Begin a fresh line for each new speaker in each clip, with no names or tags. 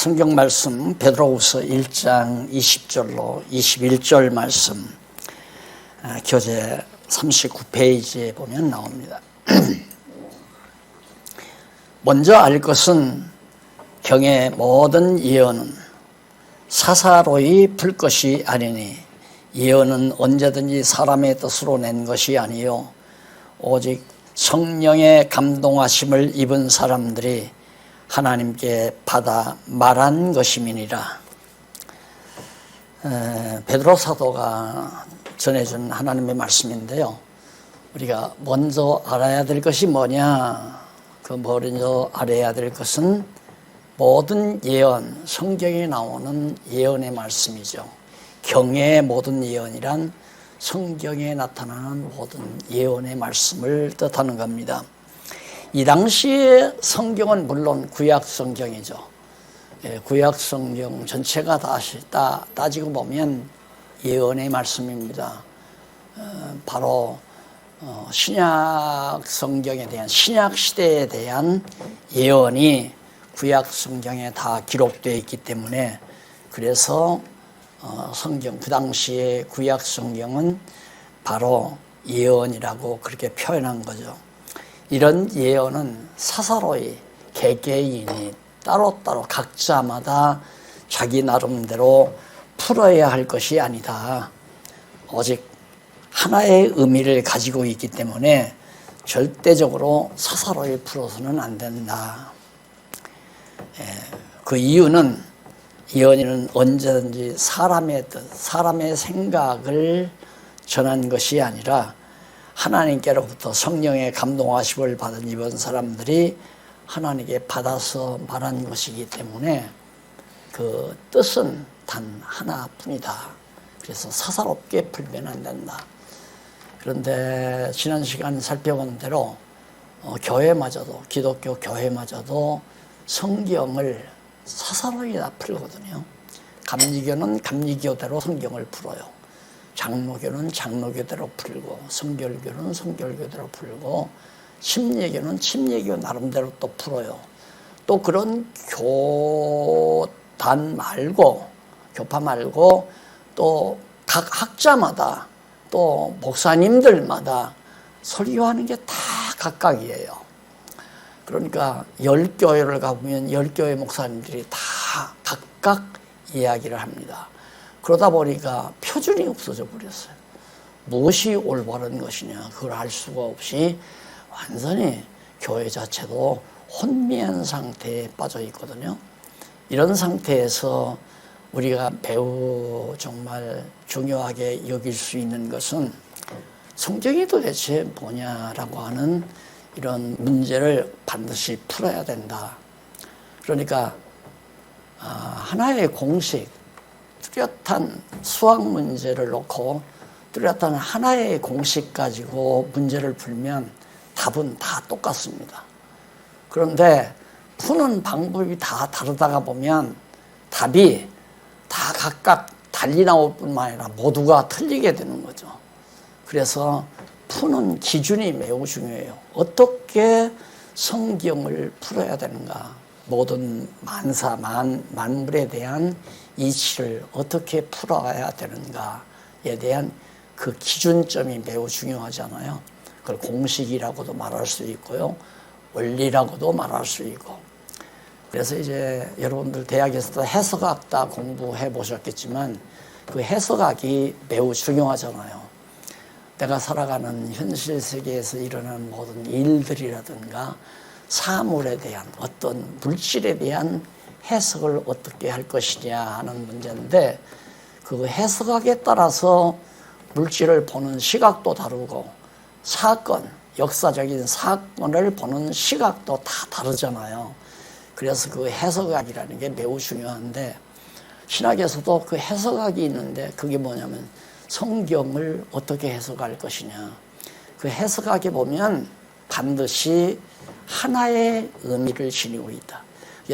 성경 말씀 베드로후서 1장 20절로 21절 말씀 교재 39페이지에 보면 나옵니다. 먼저 알 것은 경의 모든 예언은 사사로이 풀 것이 아니니 예언은 언제든지 사람의 뜻으로 낸 것이 아니요 오직 성령의 감동하심을 입은 사람들이 하나님께 받아 말한 것임이니라. 베드로 사도가 전해준 하나님의 말씀인데요, 우리가 먼저 알아야 될 것이 뭐냐? 그 먼저 알아야 될 것은 모든 예언, 성경에 나오는 예언의 말씀이죠. 경의 모든 예언이란 성경에 나타나는 모든 예언의 말씀을 뜻하는 겁니다. 이 당시의 성경은 물론 구약 성경이죠. 구약 성경 전체가 다시 따지고 보면 예언의 말씀입니다. 바로 신약 성경에 대한, 신약 시대에 대한 예언이 구약 성경에 다 기록되어 있기 때문에, 그래서 성경, 그 당시의 구약 성경은 바로 예언이라고 그렇게 표현한 거죠. 이런 예언은 사사로이 개개인이 따로따로 각자마다 자기 나름대로 풀어야 할 것이 아니다. 오직 하나의 의미를 가지고 있기 때문에 절대적으로 사사로이 풀어서는 안 된다. 그 이유는 예언은 언제든지 사람의 뜻, 사람의 생각을 전한 것이 아니라 하나님께로부터 성령의 감동하심을 받은 이번 사람들이 하나님께 받아서 말한 것이기 때문에 그 뜻은 단 하나뿐이다. 그래서 사사롭게 풀면 안 된다. 그런데 지난 시간 살펴본 대로 교회마저도, 기독교 교회마저도 성경을 사사로이 다 풀거든요. 감리교는 감리교대로 성경을 풀어요. 장로교는 장로교대로 풀고, 성결교는 성결교대로 풀고, 침례교는 침례교 나름대로 또 풀어요. 또 그런 교단 말고, 교파 말고 또 각 학자마다, 또 목사님들마다 설교하는 게 다 각각이에요. 그러니까 10교회를 가보면 10교회 목사님들이 다 각각 이야기를 합니다. 그러다 보니까 표준이 없어져 버렸어요. 무엇이 올바른 것이냐, 그걸 알 수가 없이 완전히 교회 자체도 혼미한 상태에 빠져 있거든요. 이런 상태에서 우리가 매우 정말 중요하게 여길 수 있는 것은 성경이 도대체 뭐냐라고 하는 이런 문제를 반드시 풀어야 된다. 그러니까 하나의 공식, 뚜렷한 수학 문제를 놓고 뚜렷한 하나의 공식 가지고 문제를 풀면 답은 다 똑같습니다. 그런데 푸는 방법이 다 다르다가 보면 답이 다 각각 달리 나올 뿐만 아니라 모두가 틀리게 되는 거죠. 그래서 푸는 기준이 매우 중요해요. 어떻게 성경을 풀어야 되는가? 모든 만물에 대한 이치를 어떻게 풀어야 되는가에 대한 그 기준점이 매우 중요하잖아요. 그걸 공식이라고도 말할 수 있고요, 원리라고도 말할 수 있고. 그래서 이제 여러분들 대학에서도 해석학 다 공부해 보셨겠지만 그 해석학이 매우 중요하잖아요. 내가 살아가는 현실 세계에서 일어나는 모든 일들이라든가 사물에 대한, 어떤 물질에 대한 해석을 어떻게 할 것이냐 하는 문제인데, 그 해석학에 따라서 물질을 보는 시각도 다르고, 사건, 역사적인 사건을 보는 시각도 다 다르잖아요. 그래서 그 해석학이라는 게 매우 중요한데, 신학에서도 그 해석학이 있는데, 그게 뭐냐면 성경을 어떻게 해석할 것이냐. 그 해석학에 보면 반드시 하나의 의미를 지니고 있다.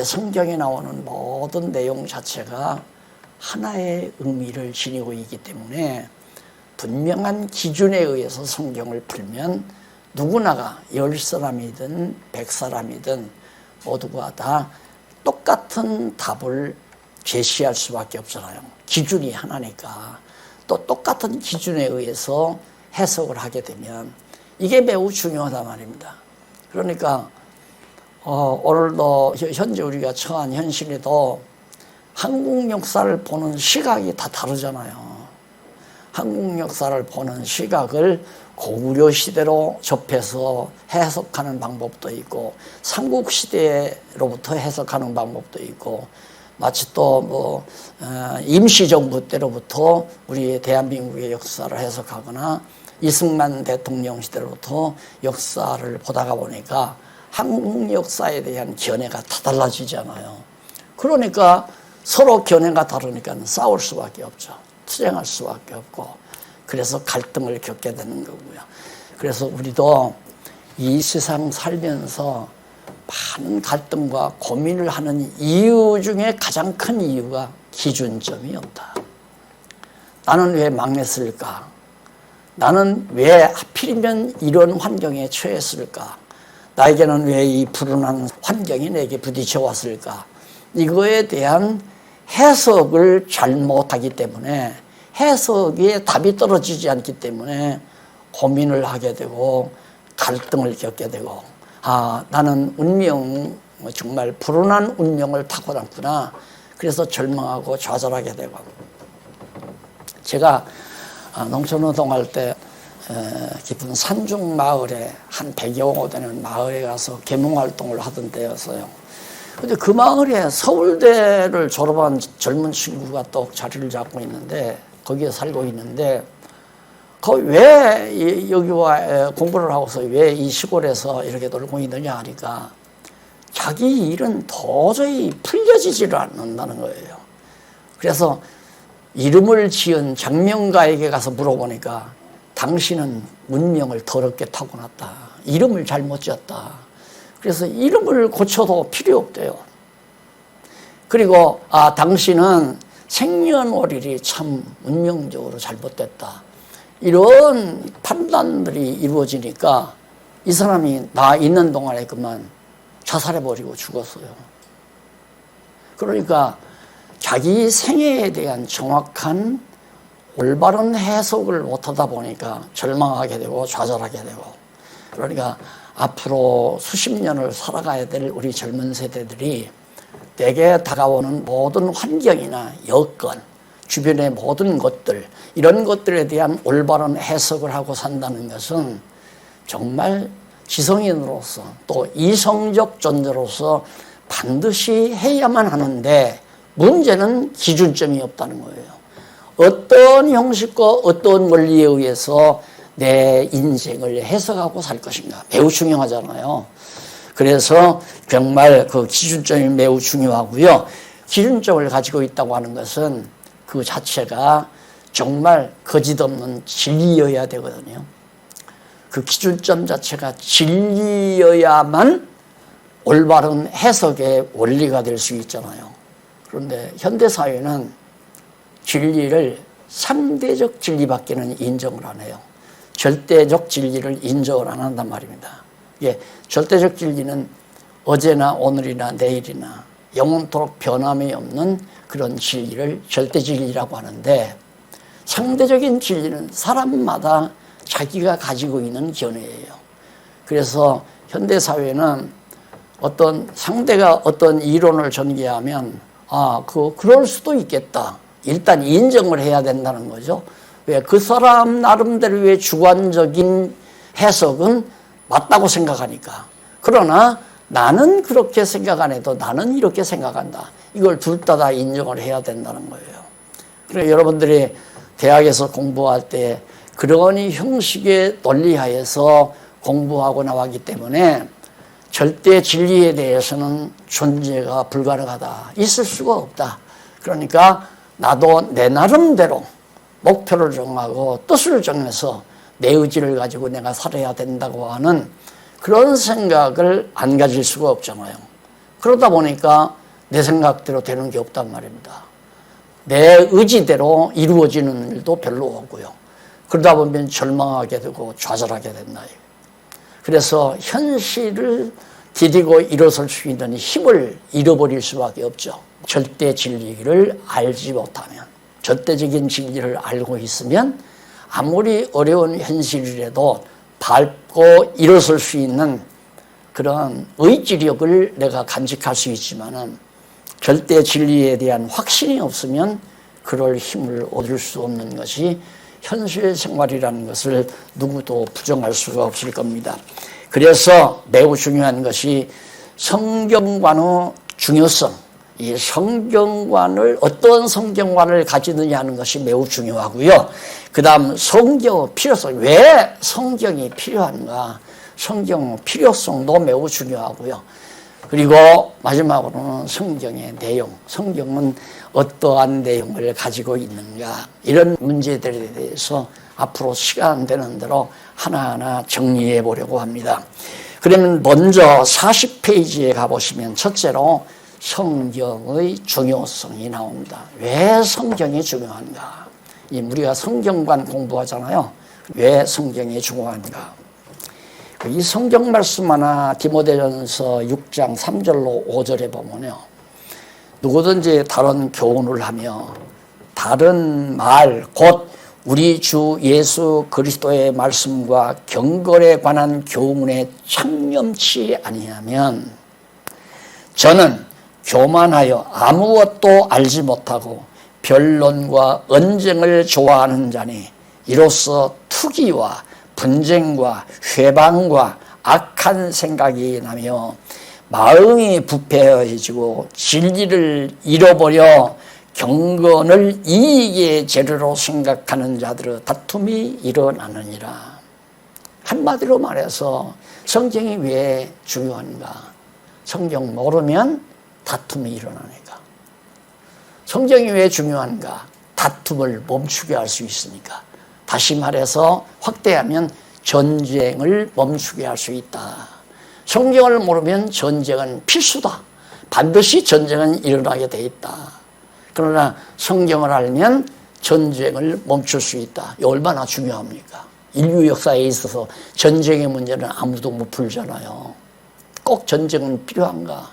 성경에 나오는 모든 내용 자체가 하나의 의미를 지니고 있기 때문에 분명한 기준에 의해서 성경을 풀면 누구나가 10사람이든 100사람이든 모두가 다 똑같은 답을 제시할 수밖에 없잖아요. 기준이 하나니까. 또 똑같은 기준에 의해서 해석을 하게 되면 이게 매우 중요하단 말입니다. 그러니까 오늘도 현재 우리가 처한 현실에도 한국 역사를 보는 시각이 다 다르잖아요. 한국 역사를 보는 시각을 고구려 시대로 접해서 해석하는 방법도 있고 삼국시대로부터 해석하는 방법도 있고 마치 또 임시정부 때로부터 우리 대한민국의 역사를 해석하거나 이승만 대통령 시대로부터 역사를 보다가 보니까 한국 역사에 대한 견해가 다 달라지잖아요. 그러니까 서로 견해가 다르니까 싸울 수밖에 없죠. 투쟁할 수밖에 없고 그래서 갈등을 겪게 되는 거고요. 그래서 우리도 이 세상 살면서 많은 갈등과 고민을 하는 이유 중에 가장 큰 이유가 기준점이 없다. 나는 왜 망했을까? 나는 왜 하필이면 이런 환경에 처했을까? 나에게는 왜 이 불운한 환경이 내게 부딪혀 왔을까? 이거에 대한 해석을 잘못하기 때문에 해석에 답이 떨어지지 않기 때문에 고민을 하게 되고 갈등을 겪게 되고 나는 정말 불운한 운명을 타고났구나. 그래서 절망하고 좌절하게 되고 제가 농촌노동할 때 깊은 산중 마을에 한 100여 되는 마을에 가서 계몽활동을 하던 때였어요. 근데 그 마을에 서울대를 졸업한 젊은 친구가 또 자리를 잡고 있는데 거기에 살고 있는데 왜 여기 와 공부를 하고서 왜 이 시골에서 이렇게 놀고 있느냐 하니까 자기 일은 도저히 풀려지지를 않는다는 거예요. 그래서 이름을 지은 장명가에게 가서 물어보니까 당신은 운명을 더럽게 타고났다. 이름을 잘못 지었다. 그래서 이름을 고쳐도 필요 없대요. 그리고 당신은 생년월일이 참 운명적으로 잘못됐다. 이런 판단들이 이루어지니까 이 사람이 나 있는 동안에 그만 자살해버리고 죽었어요. 그러니까 자기 생애에 대한 정확한 올바른 해석을 못하다 보니까 절망하게 되고 좌절하게 되고 그러니까 앞으로 수십 년을 살아가야 될 우리 젊은 세대들이 내게 다가오는 모든 환경이나 여건, 주변의 모든 것들 이런 것들에 대한 올바른 해석을 하고 산다는 것은 정말 지성인으로서 또 이성적 존재로서 반드시 해야만 하는데 문제는 기준점이 없다는 거예요. 어떤 형식과 어떤 원리에 의해서 내 인생을 해석하고 살 것인가 매우 중요하잖아요. 그래서 정말 그 기준점이 매우 중요하고요. 기준점을 가지고 있다고 하는 것은 그 자체가 정말 거짓없는 진리여야 되거든요. 그 기준점 자체가 진리여야만 올바른 해석의 원리가 될 수 있잖아요. 그런데 현대사회는 진리를 상대적 진리밖에는 인정을 안 해요. 절대적 진리를 인정을 안 한단 말입니다. 예, 절대적 진리는 어제나 오늘이나 내일이나 영원토록 변함이 없는 그런 진리를 절대 진리라고 하는데 상대적인 진리는 사람마다 자기가 가지고 있는 견해예요. 그래서 현대사회는 어떤 상대가 어떤 이론을 전개하면 그럴 수도 있겠다. 일단 인정을 해야 된다는 거죠. 왜? 그 사람 나름대로의 주관적인 해석은 맞다고 생각하니까. 그러나 나는 그렇게 생각 안 해도 나는 이렇게 생각한다. 이걸 둘 다 인정을 해야 된다는 거예요. 그래서 여러분들이 대학에서 공부할 때 그런 형식의 논리하에서 공부하고 나왔기 때문에 절대 진리에 대해서는 존재가 불가능하다. 있을 수가 없다. 그러니까 나도 내 나름대로 목표를 정하고 뜻을 정해서 내 의지를 가지고 내가 살아야 된다고 하는 그런 생각을 안 가질 수가 없잖아요. 그러다 보니까 내 생각대로 되는 게 없단 말입니다. 내 의지대로 이루어지는 일도 별로 없고요. 그러다 보면 절망하게 되고 좌절하게 된다. 그래서 현실을 디디고 일어설 수 있는 힘을 잃어버릴 수밖에 없죠. 절대 진리를 알지 못하면, 절대적인 진리를 알고 있으면 아무리 어려운 현실이라도 밟고 일어설 수 있는 그런 의지력을 내가 간직할 수 있지만은 절대 진리에 대한 확신이 없으면 그럴 힘을 얻을 수 없는 것이 현실 생활이라는 것을 누구도 부정할 수가 없을 겁니다. 그래서 매우 중요한 것이 성경관의 중요성, 이 성경관을 어떤 성경관을 가지느냐 하는 것이 매우 중요하고요. 그 다음 성경의 필요성, 왜 성경이 필요한가, 성경 필요성도 매우 중요하고요. 그리고 마지막으로는 성경의 내용, 성경은 어떠한 내용을 가지고 있는가, 이런 문제들에 대해서 앞으로 시간 되는 대로 하나하나 정리해 보려고 합니다. 그러면 먼저 40페이지에 가보시면 첫째로 성경의 중요성이 나옵니다. 왜 성경이 중요한가? 우리가 성경관 공부하잖아요. 왜 성경이 중요한가? 이 성경 말씀 하나 디모데전서 6장 3절로 5절에 보면요, 누구든지 다른 교훈을 하며 다른 말 곧 우리 주 예수 그리스도의 말씀과 경건에 관한 교훈에 창념치 아니하면 저는 교만하여 아무것도 알지 못하고 변론과 언쟁을 좋아하는 자니 이로써 투기와 분쟁과 회방과 악한 생각이 나며 마음이 부패해지고 진리를 잃어버려 경건을 이익의 재료로 생각하는 자들의 다툼이 일어나느니라. 한마디로 말해서 성경이 왜 중요한가? 성경 모르면 다툼이 일어나니까. 성경이 왜 중요한가? 다툼을 멈추게 할 수 있으니까. 다시 말해서 확대하면 전쟁을 멈추게 할 수 있다. 성경을 모르면 전쟁은 필수다. 반드시 전쟁은 일어나게 돼 있다. 그러나 성경을 알면 전쟁을 멈출 수 있다. 이게 얼마나 중요합니까? 인류 역사에 있어서 전쟁의 문제는 아무도 못 풀잖아요. 꼭 전쟁은 필요한가?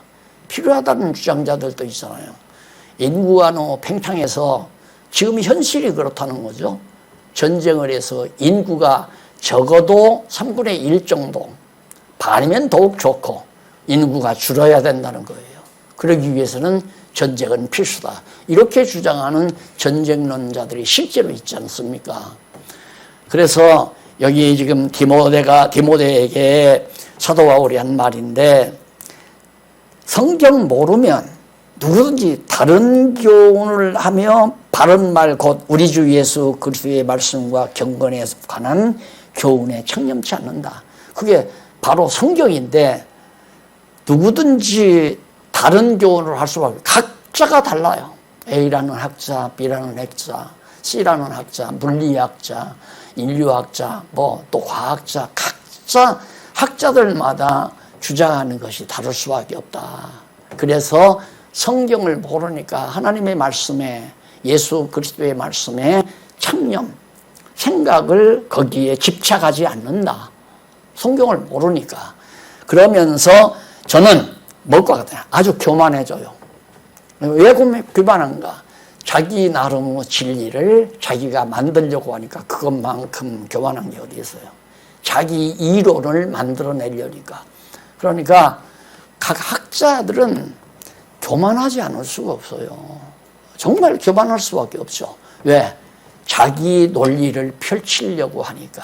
필요하다는 주장자들도 있잖아요. 인구가 너무 팽창해서 지금 현실이 그렇다는 거죠. 전쟁을 해서 인구가 적어도 3분의 1 정도, 반이면 더욱 좋고 인구가 줄어야 된다는 거예요. 그러기 위해서는 전쟁은 필수다. 이렇게 주장하는 전쟁론자들이 실제로 있지 않습니까? 그래서 여기 지금 디모데에게 사도 바울이 한 말인데, 성경 모르면 누구든지 다른 교훈을 하며 바른 말 곧 우리 주 예수 그리스도의 말씀과 경건에 관한 교훈에 청렴치 않는다. 그게 바로 성경인데 누구든지 다른 교훈을 할 수밖에, 각자가 달라요. A라는 학자, B라는 학자, C라는 학자, 물리학자, 인류학자, 또 과학자, 각자 학자들마다 주장하는 것이 다를 수밖에 없다. 그래서 성경을 모르니까 하나님의 말씀에, 예수 그리스도의 말씀에 창념, 생각을 거기에 집착하지 않는다. 성경을 모르니까. 그러면서 저는 뭘까 같아요. 아주 교만해져요. 왜 교만한가? 자기 나름의 진리를 자기가 만들려고 하니까 그것만큼 교만한 게 어디 있어요. 자기 이론을 만들어내려니까. 그러니까 각 학자들은 교만하지 않을 수가 없어요. 정말 교만할 수밖에 없죠. 왜? 자기 논리를 펼치려고 하니까.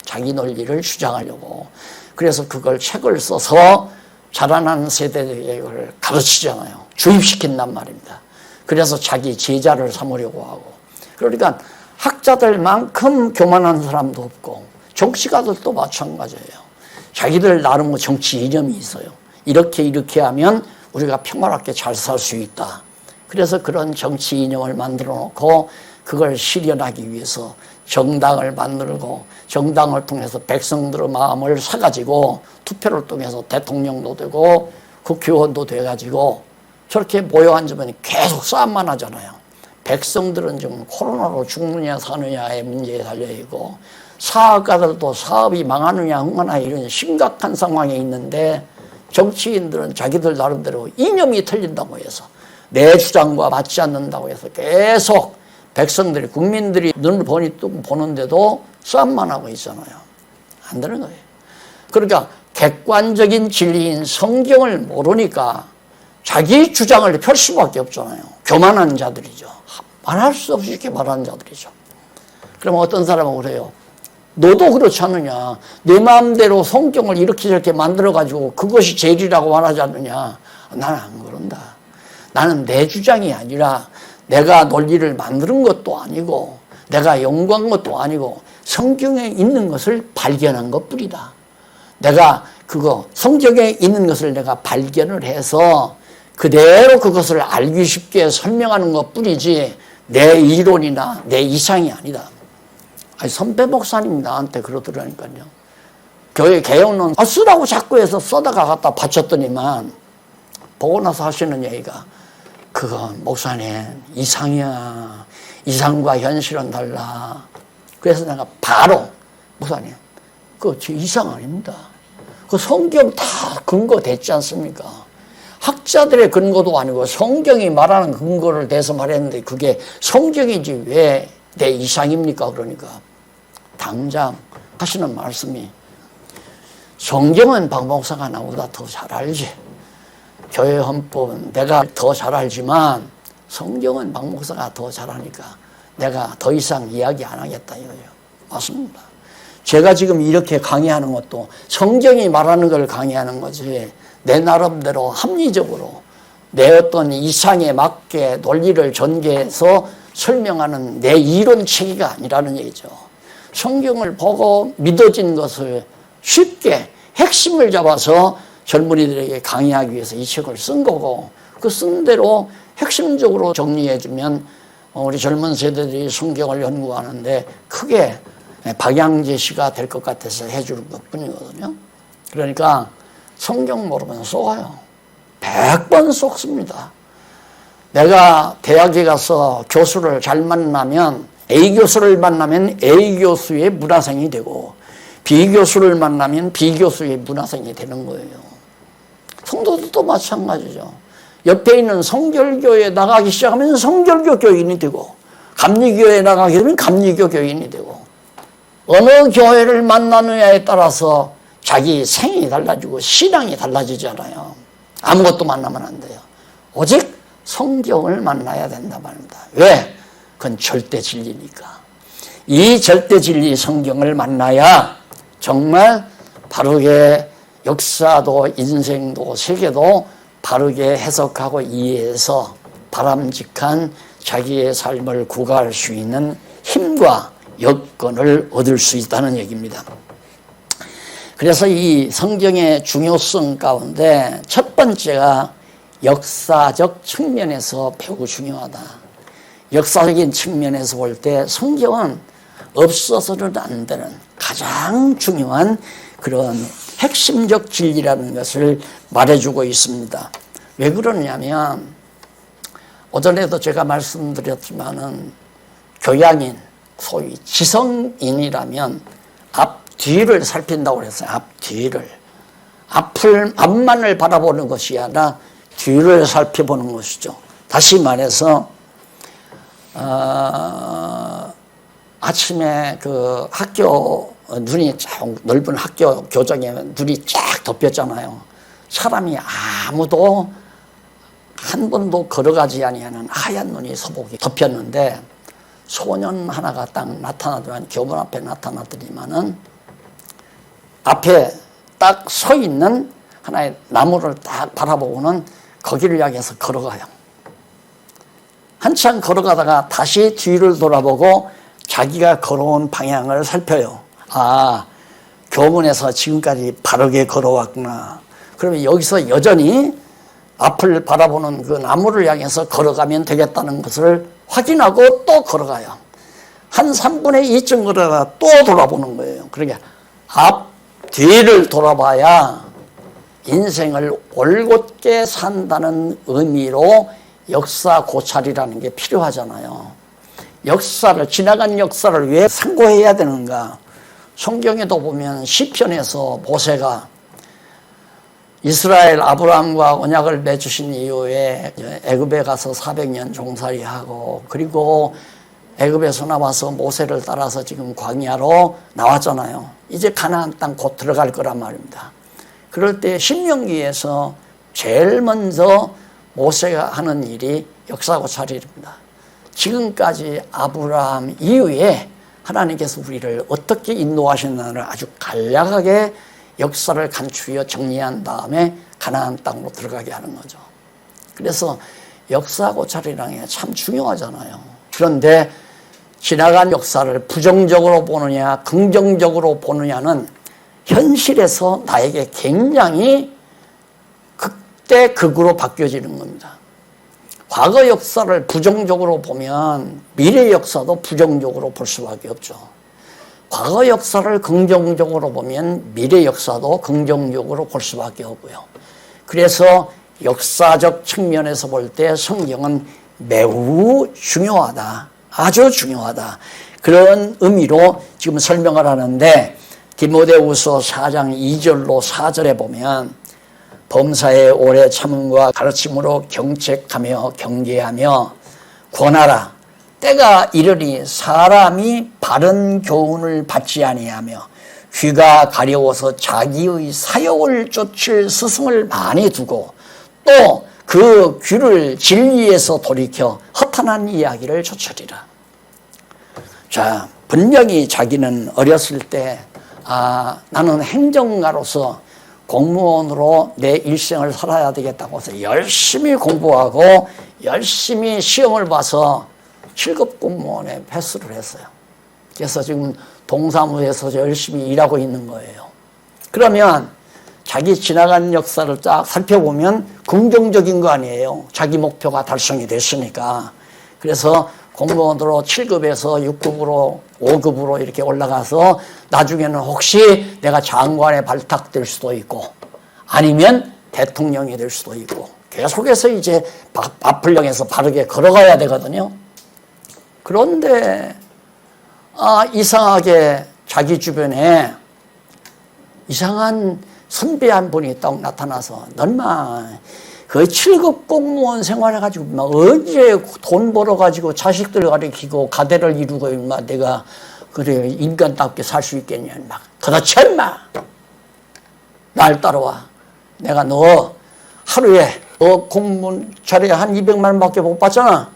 자기 논리를 주장하려고. 그래서 그걸 책을 써서 자라나는 세대에게 그걸 가르치잖아요. 주입시킨단 말입니다. 그래서 자기 제자를 삼으려고 하고. 그러니까 학자들만큼 교만한 사람도 없고 정치가들도 마찬가지예요. 자기들 나름의 정치 이념이 있어요. 이렇게 하면 우리가 평화롭게 잘 살 수 있다. 그래서 그런 정치 이념을 만들어 놓고 그걸 실현하기 위해서 정당을 만들고 정당을 통해서 백성들의 마음을 사가지고 투표를 통해서 대통령도 되고 국회의원도 돼가지고 저렇게 모여 앉으면 계속 싸움만 하잖아요. 백성들은 지금 코로나로 죽느냐 사느냐의 문제에 달려있고 사업가들도 사업이 망하느냐 흥하느냐 이런 심각한 상황에 있는데 정치인들은 자기들 나름대로 이념이 틀린다고 해서 내 주장과 맞지 않는다고 해서 계속 백성들이 국민들이 눈을 보는데도 싸움만 하고 있잖아요. 안 되는 거예요. 그러니까 객관적인 진리인 성경을 모르니까 자기 주장을 펼 수밖에 없잖아요. 교만한 자들이죠. 말할 수 없이 이렇게 말하는 자들이죠. 그러면 어떤 사람은 그래요. 너도 그렇지 않느냐. 내 마음대로 성경을 이렇게 저렇게 만들어가지고 그것이 제일이라고 말하지 않느냐. 나는 안 그런다. 나는 내 주장이 아니라 내가 논리를 만드는 것도 아니고 내가 연구한 것도 아니고 성경에 있는 것을 발견한 것뿐이다. 내가 성경에 있는 것을 내가 발견을 해서 그대로 그것을 알기 쉽게 설명하는 것뿐이지 내 이론이나 내 이상이 아니다. 아니, 선배 목사님이 나한테 그러더라니까요. 교회 개혁론 쓰라고 자꾸 해서 써다가 갖다 바쳤더니만 보고 나서 하시는 얘기가 그건 목사님 이상이야. 이상과 현실은 달라. 그래서 내가 바로 목사님 그거 제 이상 아닙니다. 그 성경 다 근거 됐지 않습니까? 학자들의 근거도 아니고 성경이 말하는 근거를 대서 말했는데 그게 성경이지 왜 내 이상입니까? 그러니까 당장 하시는 말씀이 성경은 박 목사가 나보다 더 잘 알지. 교회 헌법은 내가 더 잘 알지만 성경은 박 목사가 더 잘하니까 내가 더 이상 이야기 안 하겠다 이거예요. 맞습니다. 제가 지금 이렇게 강의하는 것도 성경이 말하는 걸 강의하는 거지 내 나름대로 합리적으로 내 어떤 이상에 맞게 논리를 전개해서 설명하는 내 이론 체계가 아니라는 얘기죠. 성경을 보고 믿어진 것을 쉽게 핵심을 잡아서 젊은이들에게 강의하기 위해서 이 책을 쓴 거고 그 쓴 대로 핵심적으로 정리해주면 우리 젊은 세대들이 성경을 연구하는데 크게 방향 제시가 될 것 같아서 해주는 것뿐이거든요. 그러니까 성경 모르면 속아요. 100번 속습니다. 내가 대학에 가서 교수를 잘 만나면 A 교수를 만나면 A 교수의 문화생이 되고 B 교수를 만나면 B 교수의 문화생이 되는 거예요. 성도들도 마찬가지죠. 옆에 있는 성결교에 나가기 시작하면 성결교 교인이 되고 감리교에 나가게 되면 감리교 교인이 되고 어느 교회를 만나느냐에 따라서 자기 생이 달라지고 신앙이 달라지잖아요. 아무것도 만나면 안 돼요. 오직 성경을 만나야 된다 말입니다. 왜? 그건 절대 진리니까. 이 절대 진리 성경을 만나야 정말 바르게 역사도 인생도 세계도 바르게 해석하고 이해해서 바람직한 자기의 삶을 구가할 수 있는 힘과 여건을 얻을 수 있다는 얘기입니다. 그래서 이 성경의 중요성 가운데 첫 번째가 역사적 측면에서 매우 중요하다. 역사적인 측면에서 볼 때 성경은 없어서는 안 되는 가장 중요한 그런 핵심적 진리라는 것을 말해주고 있습니다. 왜 그러냐면 오전에도 제가 말씀드렸지만은 교양인, 소위 지성인이라면 앞뒤를 살핀다고 그랬어요. 앞뒤를. 앞만을 바라보는 것이 아니라 뒤를 살펴보는 것이죠. 다시 말해서 아침에 그 학교 눈이 쫙 넓은 학교 교정에 눈이 쫙 덮였잖아요. 사람이 아무도 한 번도 걸어가지 아니하는 하얀 눈이 서복이 덮였는데 소년 하나가 딱 나타나더만 교문 앞에 나타나더니만은 앞에 딱 서 있는 하나의 나무를 딱 바라보고는 거기를 향해서 걸어가요. 한참 걸어가다가 다시 뒤를 돌아보고 자기가 걸어온 방향을 살펴요. 아, 교문에서 지금까지 바르게 걸어왔구나. 그러면 여기서 여전히 앞을 바라보는 그 나무를 향해서 걸어가면 되겠다는 것을 확인하고 또 걸어가요. 한 3분의 2쯤 걸어가다가 또 돌아보는 거예요. 그러니까 앞, 뒤를 돌아봐야 인생을 올곧게 산다는 의미로 역사 고찰이라는 게 필요하잖아요. 역사를, 지나간 역사를 왜 상고해야 되는가? 성경에도 보면 시편에서 모세가 이스라엘 아브라함과 언약을 맺으신 이후에 애굽에 가서 400년 종살이하고 그리고 애굽에서 나와서 모세를 따라서 지금 광야로 나왔잖아요. 이제 가나안 땅 곧 들어갈 거란 말입니다. 그럴 때 신명기에서 제일 먼저 모세가 하는 일이 역사고찰입니다. 지금까지 아브라함 이후에 하나님께서 우리를 어떻게 인도하셨나를 아주 간략하게 역사를 간추려 정리한 다음에 가나안 땅으로 들어가게 하는 거죠. 그래서 역사고찰이라는 게 참 중요하잖아요. 그런데 지나간 역사를 부정적으로 보느냐 긍정적으로 보느냐는 현실에서 나에게 굉장히 극대 극으로 바뀌어지는 겁니다. 과거 역사를 부정적으로 보면 미래 역사도 부정적으로 볼 수밖에 없죠. 과거 역사를 긍정적으로 보면 미래 역사도 긍정적으로 볼 수밖에 없고요. 그래서 역사적 측면에서 볼 때 성경은 매우 중요하다. 아주 중요하다. 그런 의미로 지금 설명을 하는데 디모데후서 4장 2절로 4절에 보면 범사의 오래 참음과 가르침으로 경책하며 경계하며 권하라. 때가 이르니 사람이 바른 교훈을 받지 아니하며 귀가 가려워서 자기의 사욕을 쫓을 스승을 많이 두고 또 그 귀를 진리에서 돌이켜 허탄한 이야기를 좇으리라. 자, 분명히 자기는 어렸을 때 나는 행정가로서 공무원으로 내 일생을 살아야 되겠다고 해서 열심히 공부하고 열심히 시험을 봐서 7급 공무원에 패스를 했어요. 그래서 지금 동사무소에서 열심히 일하고 있는 거예요. 그러면 자기 지나간 역사를 딱 살펴보면 긍정적인 거 아니에요. 자기 목표가 달성이 됐으니까. 그래서 공무원으로 7급에서 6급으로 5급으로 이렇게 올라가서 나중에는 혹시 내가 장관에 발탁될 수도 있고 아니면 대통령이 될 수도 있고 계속해서 이제 밥풀령에서 바르게 걸어가야 되거든요. 그런데 이상하게 자기 주변에 이상한 선배 한 분이 딱 나타나서 넌마 그 7급 공무원 생활해가지고 막 언제 돈 벌어가지고 자식들 가리키고 가대를 이루고 인마 내가 그래 인간답게 살 수 있겠냐 막 그렇지 인마 날 따라와 내가 너 하루에 공무원 자리에 한 200만 원밖에 못 받잖아.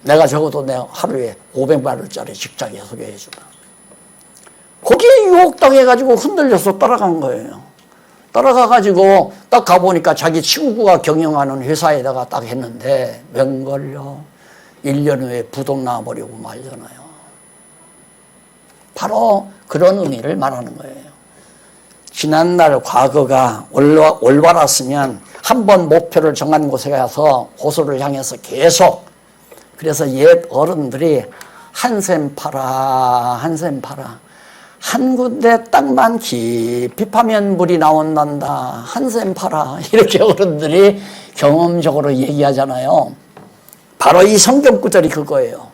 내가 적어도 내가 하루에 500만 원짜리 직장에 소개해주마. 거기에 유혹당해가지고 흔들려서 따라간 거예요. 따라가가지고 딱 가보니까 자기 친구가 경영하는 회사에다가 딱 했는데 웬 걸요? 1년 후에 부동 나와버리고 말잖아요. 바로 그런 의미를 말하는 거예요. 지난날 과거가 올바랐으면 한 번 목표를 정한 곳에 가서 고소를 향해서 계속 그래서 옛 어른들이 한샘 파라 한샘 파라 한 군데 땅만 깊이 파면 물이 나온단다. 한샘 파라. 이렇게 어른들이 경험적으로 얘기하잖아요. 바로 이 성경 구절이 그거예요.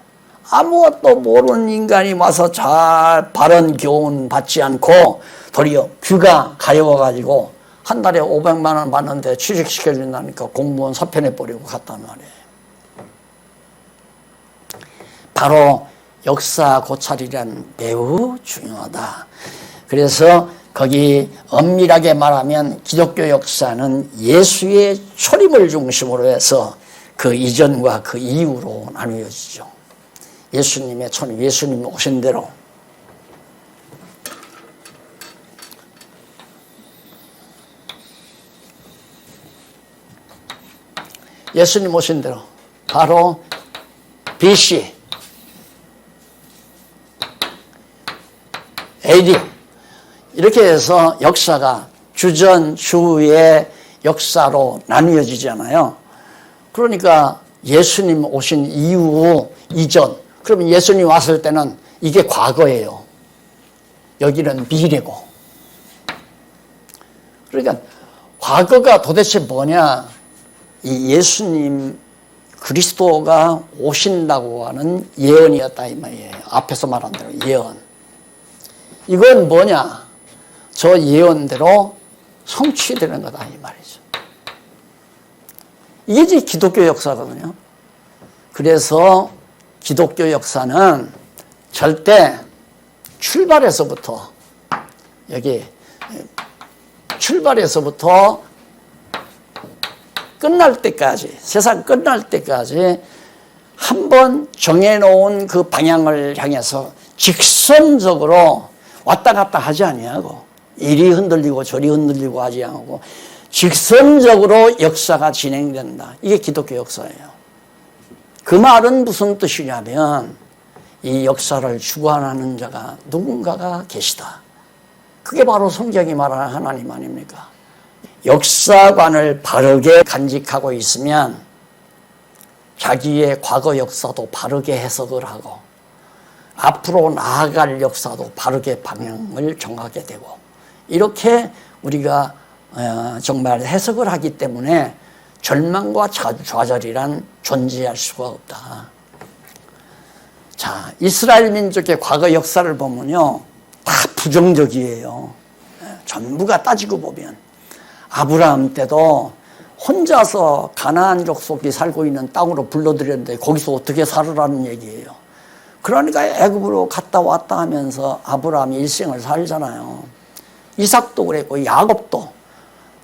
아무것도 모르는 인간이 와서 잘 바른 교훈 받지 않고 도리어 귀가 가려워가지고 한 달에 500만 원 받는데 취직시켜준다니까 공무원 사표내버리고 갔단 말이에요. 바로 역사 고찰이란 매우 중요하다. 그래서 거기 엄밀하게 말하면 기독교 역사는 예수의 초림을 중심으로 해서 그 이전과 그 이후로 나누어지죠. 예수님의 초림, 예수님 오신 대로. 예수님 오신 대로 바로 BC AD 이렇게 해서 역사가 주전, 주의 역사로 나뉘어지잖아요. 그러니까 예수님 오신 이후, 이전. 그러면 예수님 왔을 때는 이게 과거예요. 여기는 미래고. 그러니까 과거가 도대체 뭐냐? 이 예수님 그리스도가 오신다고 하는 예언이었다 이 말이에요. 앞에서 말한 대로 예언. 이건 뭐냐? 저 예언대로 성취되는 거다 이 말이죠. 이게 이제 기독교 역사거든요. 그래서 기독교 역사는 절대 출발에서부터 여기 출발에서부터 끝날 때까지, 세상 끝날 때까지 한번 정해놓은 그 방향을 향해서 직선적으로 왔다 갔다 하지 아니하고 이리 흔들리고 저리 흔들리고 하지 않고 직선적으로 역사가 진행된다. 이게 기독교 역사예요. 그 말은 무슨 뜻이냐면 이 역사를 주관하는 자가 누군가가 계시다. 그게 바로 성경이 말하는 하나님 아닙니까? 역사관을 바르게 간직하고 있으면 자기의 과거 역사도 바르게 해석을 하고 앞으로 나아갈 역사도 바르게 방향을 정하게 되고 이렇게 우리가 정말 해석을 하기 때문에 절망과 좌절이란 존재할 수가 없다. 자, 이스라엘 민족의 과거 역사를 보면요, 다 부정적이에요. 전부가 따지고 보면 아브라함 때도 혼자서 가나안 족속이 살고 있는 땅으로 불러들였는데 거기서 어떻게 살으라는 얘기예요. 그러니까 애굽으로 갔다 왔다 하면서 아브라함이 일생을 살잖아요. 이삭도 그랬고 야곱도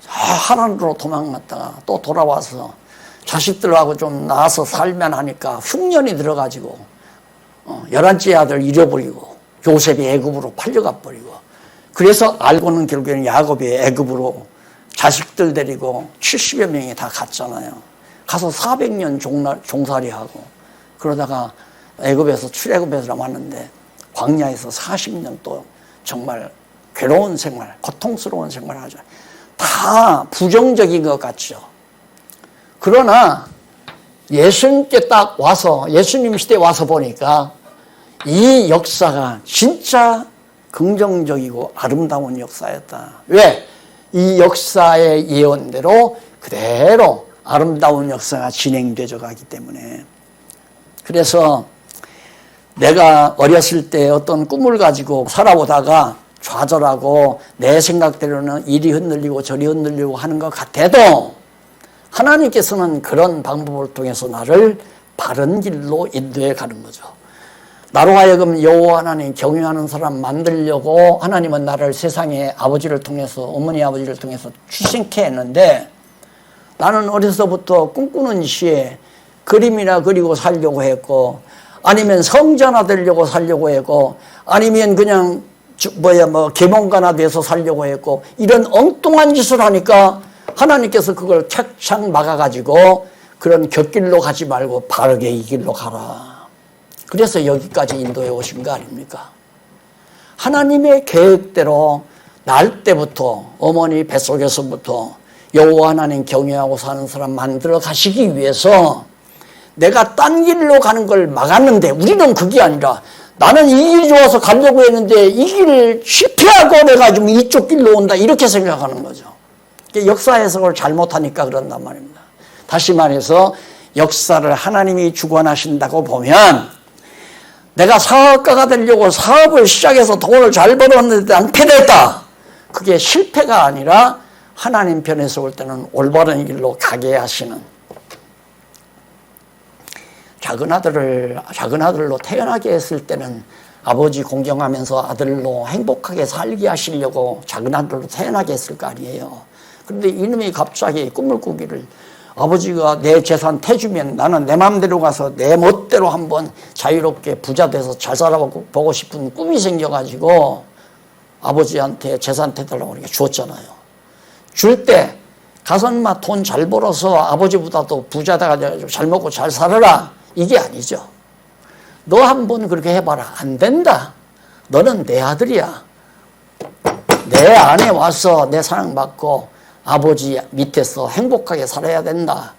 하란으로 도망갔다가 또 돌아와서 자식들하고 좀 나아서 살면 하니까 흉년이 들어가지고 11째 아들 잃어버리고 요셉이 애굽으로 팔려가 버리고 그래서 알고는 결국에는 야곱이 애굽으로 자식들 데리고 70여 명이 다 갔잖아요. 가서 400년 종살이하고 그러다가 애굽에서 출애굽에서 왔는데 광야에서 40년 또 정말 괴로운 생활, 고통스러운 생활을 하죠. 다 부정적인 것 같죠. 그러나 예수님께 딱 와서 예수님 시대에 와서 보니까 이 역사가 진짜 긍정적이고 아름다운 역사였다. 왜? 이 역사의 예언대로 그대로 아름다운 역사가 진행되어 가기 때문에. 그래서 내가 어렸을 때 어떤 꿈을 가지고 살아오다가 좌절하고 내 생각대로는 이리 흔들리고 저리 흔들리고 하는 것 같아도 하나님께서는 그런 방법을 통해서 나를 바른 길로 인도해 가는 거죠. 나로 하여금 여호와 하나님 경외하는 사람 만들려고 하나님은 나를 세상에 아버지를 통해서 어머니 아버지를 통해서 출생케 했는데 나는 어려서부터 꿈꾸는 시에 그림이나 그리고 살려고 했고 아니면 성자나 되려고 살려고 했고 아니면 그냥 계몽가나 돼서 살려고 했고 이런 엉뚱한 짓을 하니까 하나님께서 그걸 착착 막아가지고 그런 곁길로 가지 말고 바르게 이 길로 가라. 그래서 여기까지 인도해 오신 거 아닙니까? 하나님의 계획대로 날 때부터 어머니 뱃속에서부터 여호와 하나님 경외하고 사는 사람 만들어 가시기 위해서 내가 딴 길로 가는 걸 막았는데 우리는 그게 아니라 나는 이 길이 좋아서 가려고 했는데 이 길을 실패하고 내가 좀 이쪽 길로 온다 이렇게 생각하는 거죠. 역사 해석을 잘못하니까 그런단 말입니다. 다시 말해서 역사를 하나님이 주관하신다고 보면 내가 사업가가 되려고 사업을 시작해서 돈을 잘 벌었는데 낭패됐다. 그게 실패가 아니라 하나님 편에서 볼 때는 올바른 길로 가게 하시는 작은 아들로 태어나게 했을 때는 아버지 공경하면서 아들로 행복하게 살게 하시려고 작은 아들로 태어나게 했을 거 아니에요. 그런데 이놈이 갑자기 꿈을 꾸기를 아버지가 내 재산 태주면 나는 내 마음대로 가서 내 멋대로 한번 자유롭게 부자 돼서 잘 살아보고 싶은 꿈이 생겨가지고 아버지한테 재산 태달라고 이렇게 주었잖아요. 줄 때 가서 막 돈 잘 벌어서 아버지보다도 부자다가 잘 먹고 잘 살아라. 이게 아니죠. 너 한번 그렇게 해봐라. 안 된다. 너는 내 아들이야. 내 안에 와서 내 사랑받고 아버지 밑에서 행복하게 살아야 된다.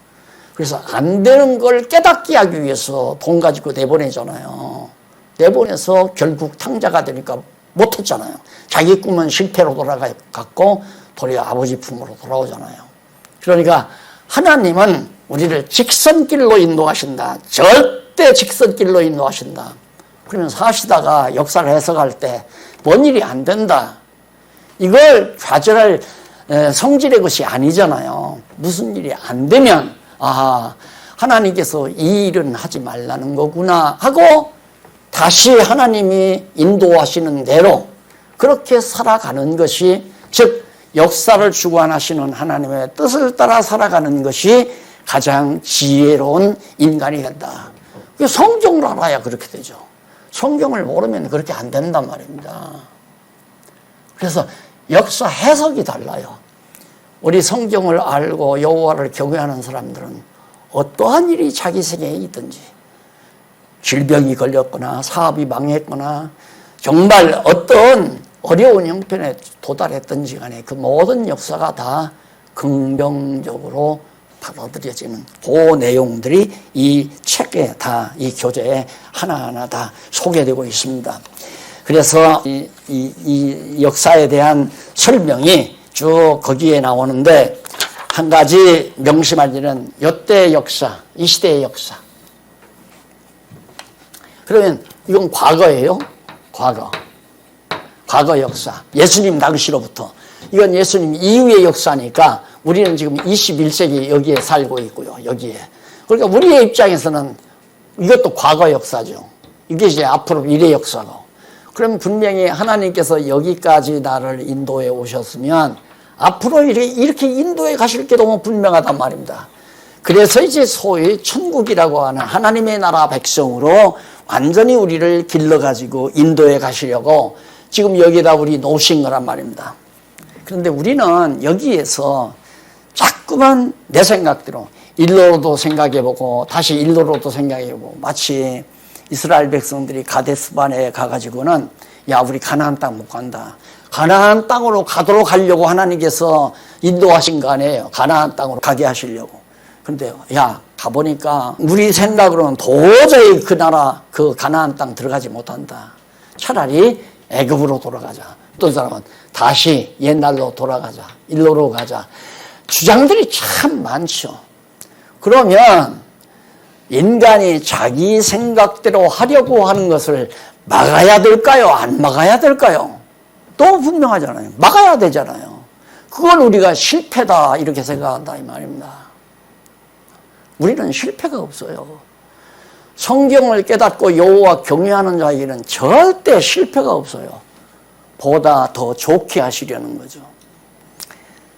그래서 안 되는 걸 깨닫게 하기 위해서 돈 가지고 내보내잖아요. 내보내서 결국 탕자가 되니까 못했잖아요. 자기 꿈은 실패로 돌아갔고 도리어 아버지 품으로 돌아오잖아요. 그러니까 하나님은 우리를 직선길로 인도하신다. 절대 직선길로 인도하신다. 그러면 사시다가 역사를 해석할 때 뭔 일이 안 된다. 이걸 좌절할 성질의 것이 아니잖아요. 무슨 일이 안 되면 아, 하나님께서 이 일은 하지 말라는 거구나 하고 다시 하나님이 인도하시는 대로 그렇게 살아가는 것이, 즉 역사를 주관하시는 하나님의 뜻을 따라 살아가는 것이 가장 지혜로운 인간이 된다. 성경을 알아야 그렇게 되죠. 성경을 모르면 그렇게 안 된단 말입니다. 그래서 역사 해석이 달라요. 우리 성경을 알고 여호와를 경외하는 사람들은 어떠한 일이 자기 생애에 있든지, 질병이 걸렸거나 사업이 망했거나 정말 어떤 어려운 형편에 도달했든지 간에 그 모든 역사가 다 긍정적으로 받아들여지는 그 내용들이 이 책에 다, 이 교재에 하나하나 다 소개되고 있습니다. 그래서 이 역사에 대한 설명이 쭉 거기에 나오는데, 한 가지 명심할 일은 이때 역사, 이 시대의 역사. 그러면 이건 과거예요. 과거 역사. 예수님 당시로부터. 이건 예수님 이후의 역사니까 우리는 지금 21세기 여기에 살고 있고요. 여기에. 그러니까 우리의 입장에서는 이것도 과거 역사죠. 이게 이제 앞으로 미래 역사고. 그럼 분명히 하나님께서 여기까지 나를 인도해 오셨으면 앞으로 이렇게 인도해 가실 게 너무 분명하단 말입니다. 그래서 이제 소위 천국이라고 하는 하나님의 나라 백성으로 완전히 우리를 길러가지고 인도해 가시려고 지금 여기다 우리 놓으신 거란 말입니다. 그런데 우리는 여기에서 자꾸만 내 생각대로 일로로도 생각해보고 다시 일로로도 생각해보고, 마치 이스라엘 백성들이 가데스반에 가가지고는 야, 우리 가나안 땅 못 간다. 가나안 땅으로 가도록 하려고 하나님께서 인도하신 거 아니에요. 가나안 땅으로 가게 하시려고. 그런데 야, 가보니까 우리 생각으로는 도저히 그 나라, 그 가나안 땅 들어가지 못한다. 차라리 애굽으로 돌아가자. 어떤 사람은 다시 옛날로 돌아가자. 일로로 가자. 주장들이 참 많죠. 그러면 인간이 자기 생각대로 하려고 하는 것을 막아야 될까요? 안 막아야 될까요? 너무 분명하잖아요. 막아야 되잖아요. 그걸 우리가 실패다 이렇게 생각한다 이 말입니다. 우리는 실패가 없어요. 성경을 깨닫고 여호와 경외하는 자에게는 절대 실패가 없어요. 보다 더 좋게 하시려는 거죠.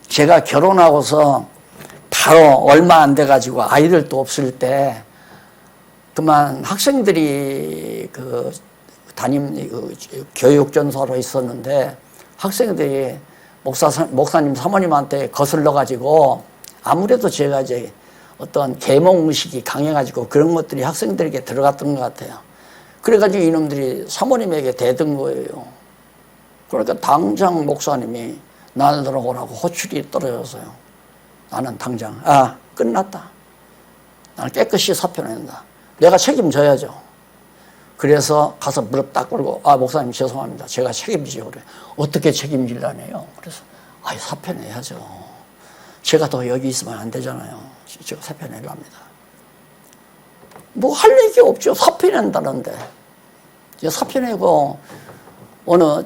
제가 결혼하고서 바로 얼마 안 돼가지고 아이들도 없을 때 그만 학생들이 교육전사로 있었는데 학생들이 목사님 사모님한테 거슬러가지고 아무래도 제가 이제 어떤 계몽의식이 강해가지고 그런 것들이 학생들에게 들어갔던 것 같아요. 그래가지고 이놈들이 사모님에게 대든 거예요. 그러니까 당장 목사님이 나를 들어오라고 호출이 떨어졌어요. 나는 당장 끝났다. 나는 깨끗이 사표낸다. 내가 책임져야죠. 그래서 가서 무릎 딱 꿇고 목사님 죄송합니다. 제가 책임지죠. 그래. 어떻게 책임질라네요. 그래서 사표내야죠. 제가 더 여기 있으면 안 되잖아요. 제가 사표내랍니다. 뭐 할 얘기 없죠. 사표낸다는데. 사표내고 어느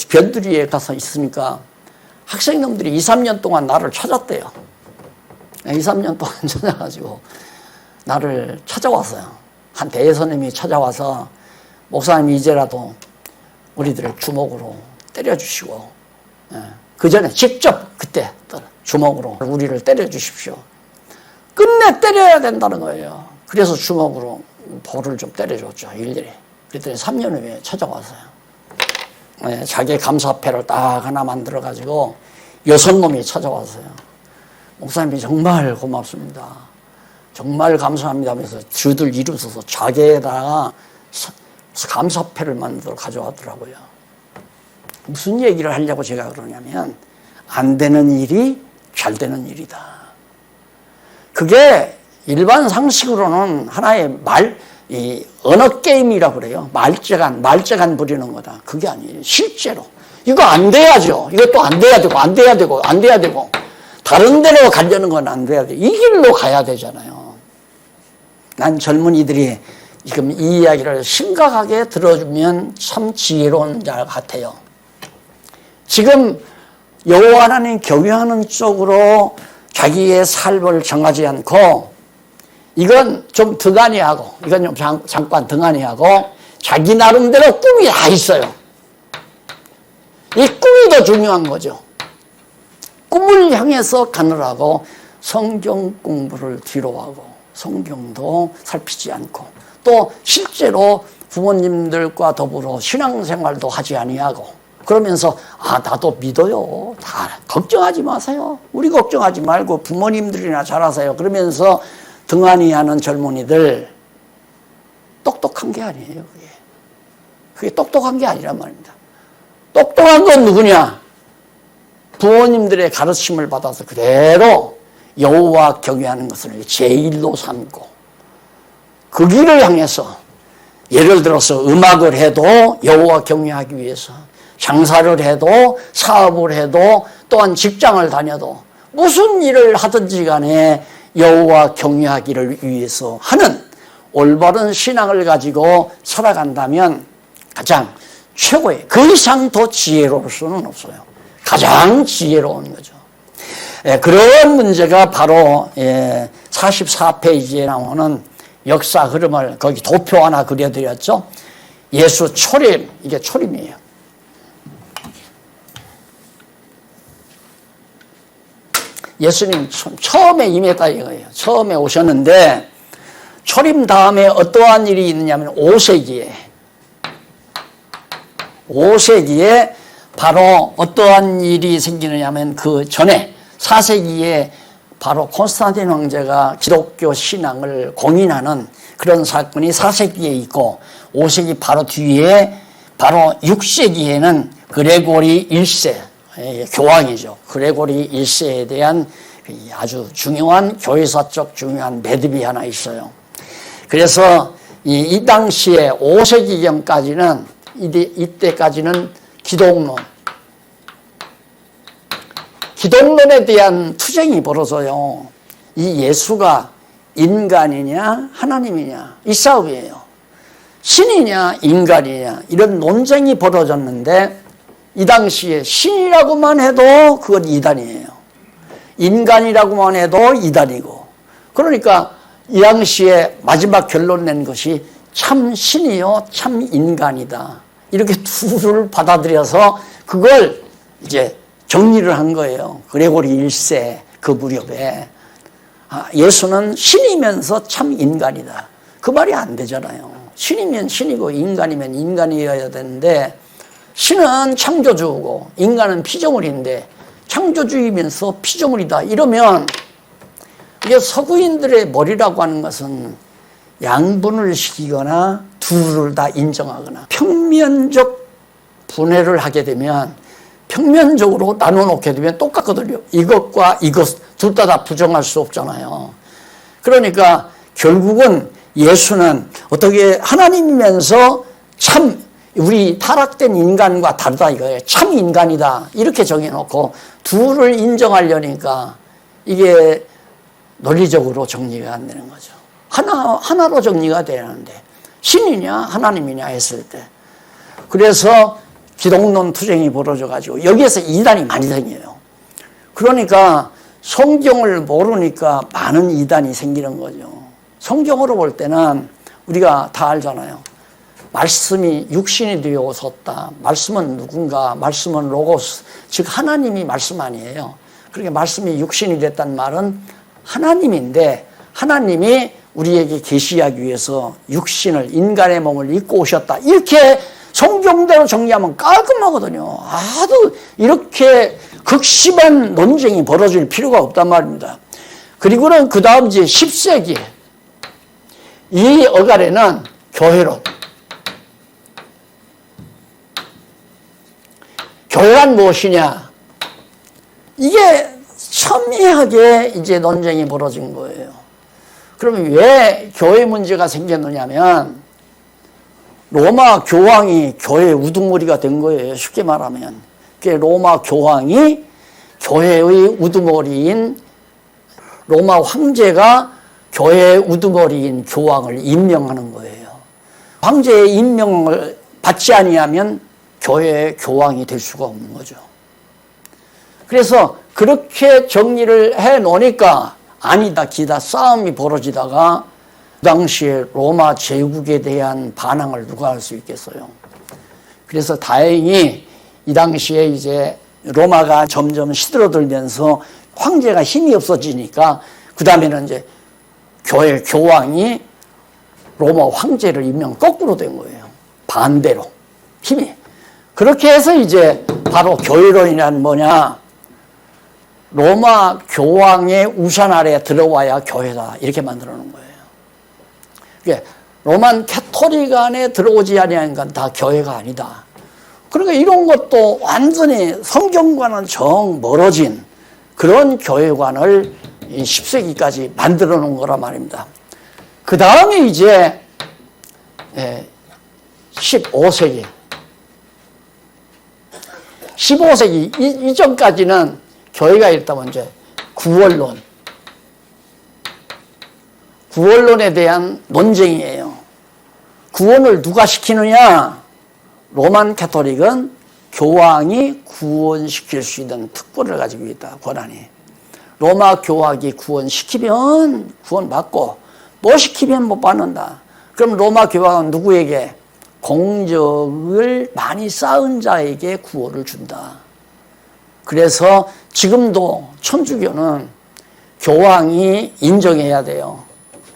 변두리에 가서 있으니까 학생놈들이 2, 3년 동안 나를 찾았대요. 2, 3년 동안 찾아가지고 나를 찾아왔어요. 한 대선님이 찾아와서 목사님 이제라도 우리들을 주먹으로 때려주시고, 그 전에 직접 그때 주먹으로 우리를 때려주십시오. 끝내 때려야 된다는 거예요. 그래서 주먹으로 볼을 좀 때려줬죠. 일일이. 그랬더니 3년 후에 찾아왔어요. 자기 감사패를 딱 하나 만들어가지고 6놈이 찾아왔어요. 목사님이 정말 고맙습니다. 정말 감사합니다 하면서 저들 이름 써서 자기에다가 감사패를 만들어 가져왔더라고요. 무슨 얘기를 하려고 제가 그러냐면 안 되는 일이 잘 되는 일이다. 그게 일반 상식으로는 하나의 언어 게임이라고 그래요. 말재간 부리는 거다. 그게 아니에요. 실제로. 이거 안 돼야죠. 이것도 안 돼야 되고, 안 돼야 되고, 안 돼야 되고. 다른 데로 가려는 건 안 돼야 돼. 이 길로 가야 되잖아요. 난 젊은이들이 지금 이 이야기를 심각하게 들어주면 참 지혜로운 자 같아요. 지금 여호와 하나님 경외하는 쪽으로 자기의 삶을 정하지 않고 이건 좀 등한히하고 이건 좀 잠깐 등한히하고 자기 나름대로 꿈이 다 있어요. 이 꿈이 더 중요한 거죠. 꿈을 향해서 가느라고 성경 공부를 뒤로 하고 성경도 살피지 않고 또 실제로 부모님들과 더불어 신앙생활도 하지 아니하고 그러면서 나도 믿어요. 다 걱정하지 마세요. 우리 걱정하지 말고 부모님들이나 잘하세요. 그러면서 등한히 하는 젊은이들 똑똑한 게 아니에요. 그게 똑똑한 게 아니란 말입니다. 똑똑한 건 누구냐? 부모님들의 가르침을 받아서 그대로 여호와 경외하는 것을 제일로 삼고 그 길을 향해서 예를 들어서 음악을 해도 여호와 경외하기 위해서 장사를 해도 사업을 해도 또한 직장을 다녀도 무슨 일을 하든지 간에 여호와 경외하기를 위해서 하는 올바른 신앙을 가지고 살아간다면 가장 최고의 그 이상 더 지혜로울 수는 없어요. 가장 지혜로운 거죠. 그런 문제가 바로 44페이지에 나오는 역사 흐름을 거기 도표 하나 그려드렸죠. 예수 초림, 이게 초림이에요. 예수님 처음에 임했다 이거예요. 처음에 오셨는데 초림 다음에 어떠한 일이 있느냐면 5세기에 바로 어떠한 일이 생기느냐면 그 전에 4세기에 바로 콘스탄틴 황제가 기독교 신앙을 공인하는 그런 사건이 4세기에 있고 5세기 바로 뒤에 바로 6세기에는 그레고리 1세 교황이죠. 그레고리 1세에 대한 아주 중요한 교회사적 중요한 매듭이 하나 있어요. 그래서 이 당시에 5세기경까지는 이때까지는 기독론에 대한 투쟁이 벌어져요. 이 예수가 인간이냐 하나님이냐 이 싸움이에요. 신이냐 인간이냐 이런 논쟁이 벌어졌는데 이 당시에 신이라고만 해도 그건 이단이에요. 인간이라고만 해도 이단이고 그러니까 이 당시에 마지막 결론 낸 것이 참 신이요 참 인간이다. 이렇게 둘을 받아들여서 그걸 이제 정리를 한 거예요. 그레고리 1세 그 무렵에 예수는 신이면서 참 인간이다. 그 말이 안 되잖아요. 신이면 신이고 인간이면 인간이어야 되는데 신은 창조주고 인간은 피조물인데 창조주이면서 피조물이다. 이러면 이게 서구인들의 머리라고 하는 것은 양분을 시키거나 둘을 다 인정하거나 평면적 분해를 하게 되면 평면적으로 나눠놓게 되면 똑같거든요. 이것과 이것 둘 다 부정할 수 없잖아요. 그러니까 결국은 예수는 어떻게 하나님이면서 참 우리 타락된 인간과 다르다 이거예요. 참 인간이다 이렇게 정해놓고 둘을 인정하려니까 이게 논리적으로 정리가 안 되는 거죠. 하나로 정리가 되는데 신이냐 하나님이냐 했을 때 그래서 기독론 투쟁이 벌어져가지고 여기에서 이단이 많이 생겨요. 그러니까 성경을 모르니까 많은 이단이 생기는 거죠. 성경으로 볼 때는 우리가 다 알잖아요. 말씀이 육신이 되어 오셨다. 말씀은 누군가? 말씀은 로고스, 즉 하나님이 말씀 아니에요. 그러니까 말씀이 육신이 됐다는 말은 하나님인데 하나님이 우리에게 계시하기 위해서 육신을 인간의 몸을 입고 오셨다. 이렇게 성경대로 정리하면 깔끔하거든요. 아주 이렇게 극심한 논쟁이 벌어질 필요가 없단 말입니다. 그리고는 그 다음 이제 10세기에 이 어간에는 교회론. 교회란 무엇이냐? 이게 첨예하게 이제 논쟁이 벌어진 거예요. 그러면 왜 교회 문제가 생겼느냐면 로마 교황이 교회 우두머리가 된 거예요. 쉽게 말하면. 로마 교황이 교회의 우두머리인 로마 황제가 교회의 우두머리인 교황을 임명하는 거예요. 황제의 임명을 받지 아니하면 교회의 교황이 될 수가 없는 거죠. 그래서 그렇게 정리를 해 놓으니까 아니다 기다 싸움이 벌어지다가 그 당시에 로마 제국에 대한 반항을 누가 할 수 있겠어요. 그래서 다행히 이 당시에 이제 로마가 점점 시들어들면서 황제가 힘이 없어지니까 그 다음에는 이제 교황이 로마 황제를 임명 거꾸로 된 거예요. 반대로 힘이. 그렇게 해서 이제 바로 교회론이란 뭐냐, 로마 교황의 우산 아래에 들어와야 교회다 이렇게 만들어 놓은 거예요. 그러니까 로만 캐토릭 안에 들어오지 아니한 건 다 교회가 아니다. 그러니까 이런 것도 완전히 성경과는 정 멀어진 그런 교회관을 10세기까지 만들어 놓은 거란 말입니다. 그 다음에 이제 15세기 이전까지는 교회가 있다면 이제 구원론에 대한 논쟁이에요. 구원을 누가 시키느냐? 로만 캐토릭은 교황이 구원시킬 수 있는 특권을 가지고 있다. 권한이. 로마 교황이 구원시키면 구원받고 못 시키면 못 받는다. 그럼 로마 교황은 누구에게? 공적을 많이 쌓은 자에게 구원을 준다. 그래서 지금도 천주교는 교황이 인정해야 돼요.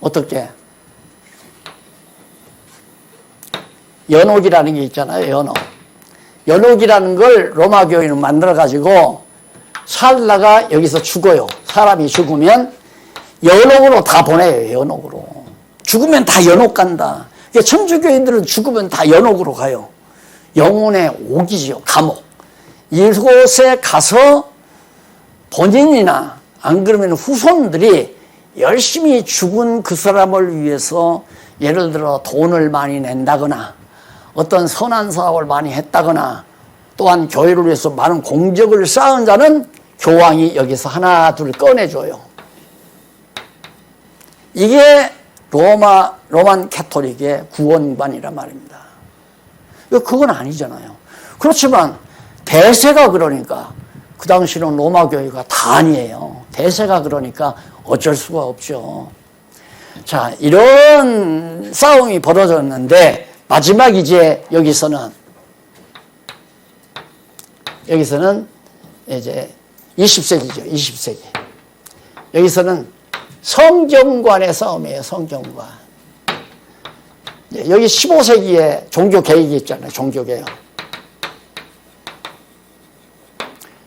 어떻게? 연옥이라는 게 있잖아요. 연옥이라는 걸 로마 교회는 만들어가지고 살다가 여기서 죽어요. 사람이 죽으면 연옥으로 다 보내요. 연옥으로. 죽으면 다 연옥 간다. 천주교인들은 죽으면 다 연옥으로 가요. 영혼의 옥이지요. 감옥. 이곳에 가서 본인이나 안 그러면 후손들이 열심히 죽은 그 사람을 위해서 예를 들어 돈을 많이 낸다거나 어떤 선한 사업을 많이 했다거나 또한 교회를 위해서 많은 공적을 쌓은 자는 교황이 여기서 하나 둘 꺼내줘요. 이게 로만 캐토릭의 구원관이란 말입니다. 그건 아니잖아요. 그렇지만 대세가 그러니까 그 당시는 로마 교회가 다 아니에요. 대세가 그러니까 어쩔 수가 없죠. 자, 이런 싸움이 벌어졌는데 마지막 이제 여기서는 이제 20세기죠. 20세기. 여기서는 성경관의 싸움이에요. 성경관. 여기 15세기에 종교 개혁이 있잖아요. 종교 개혁.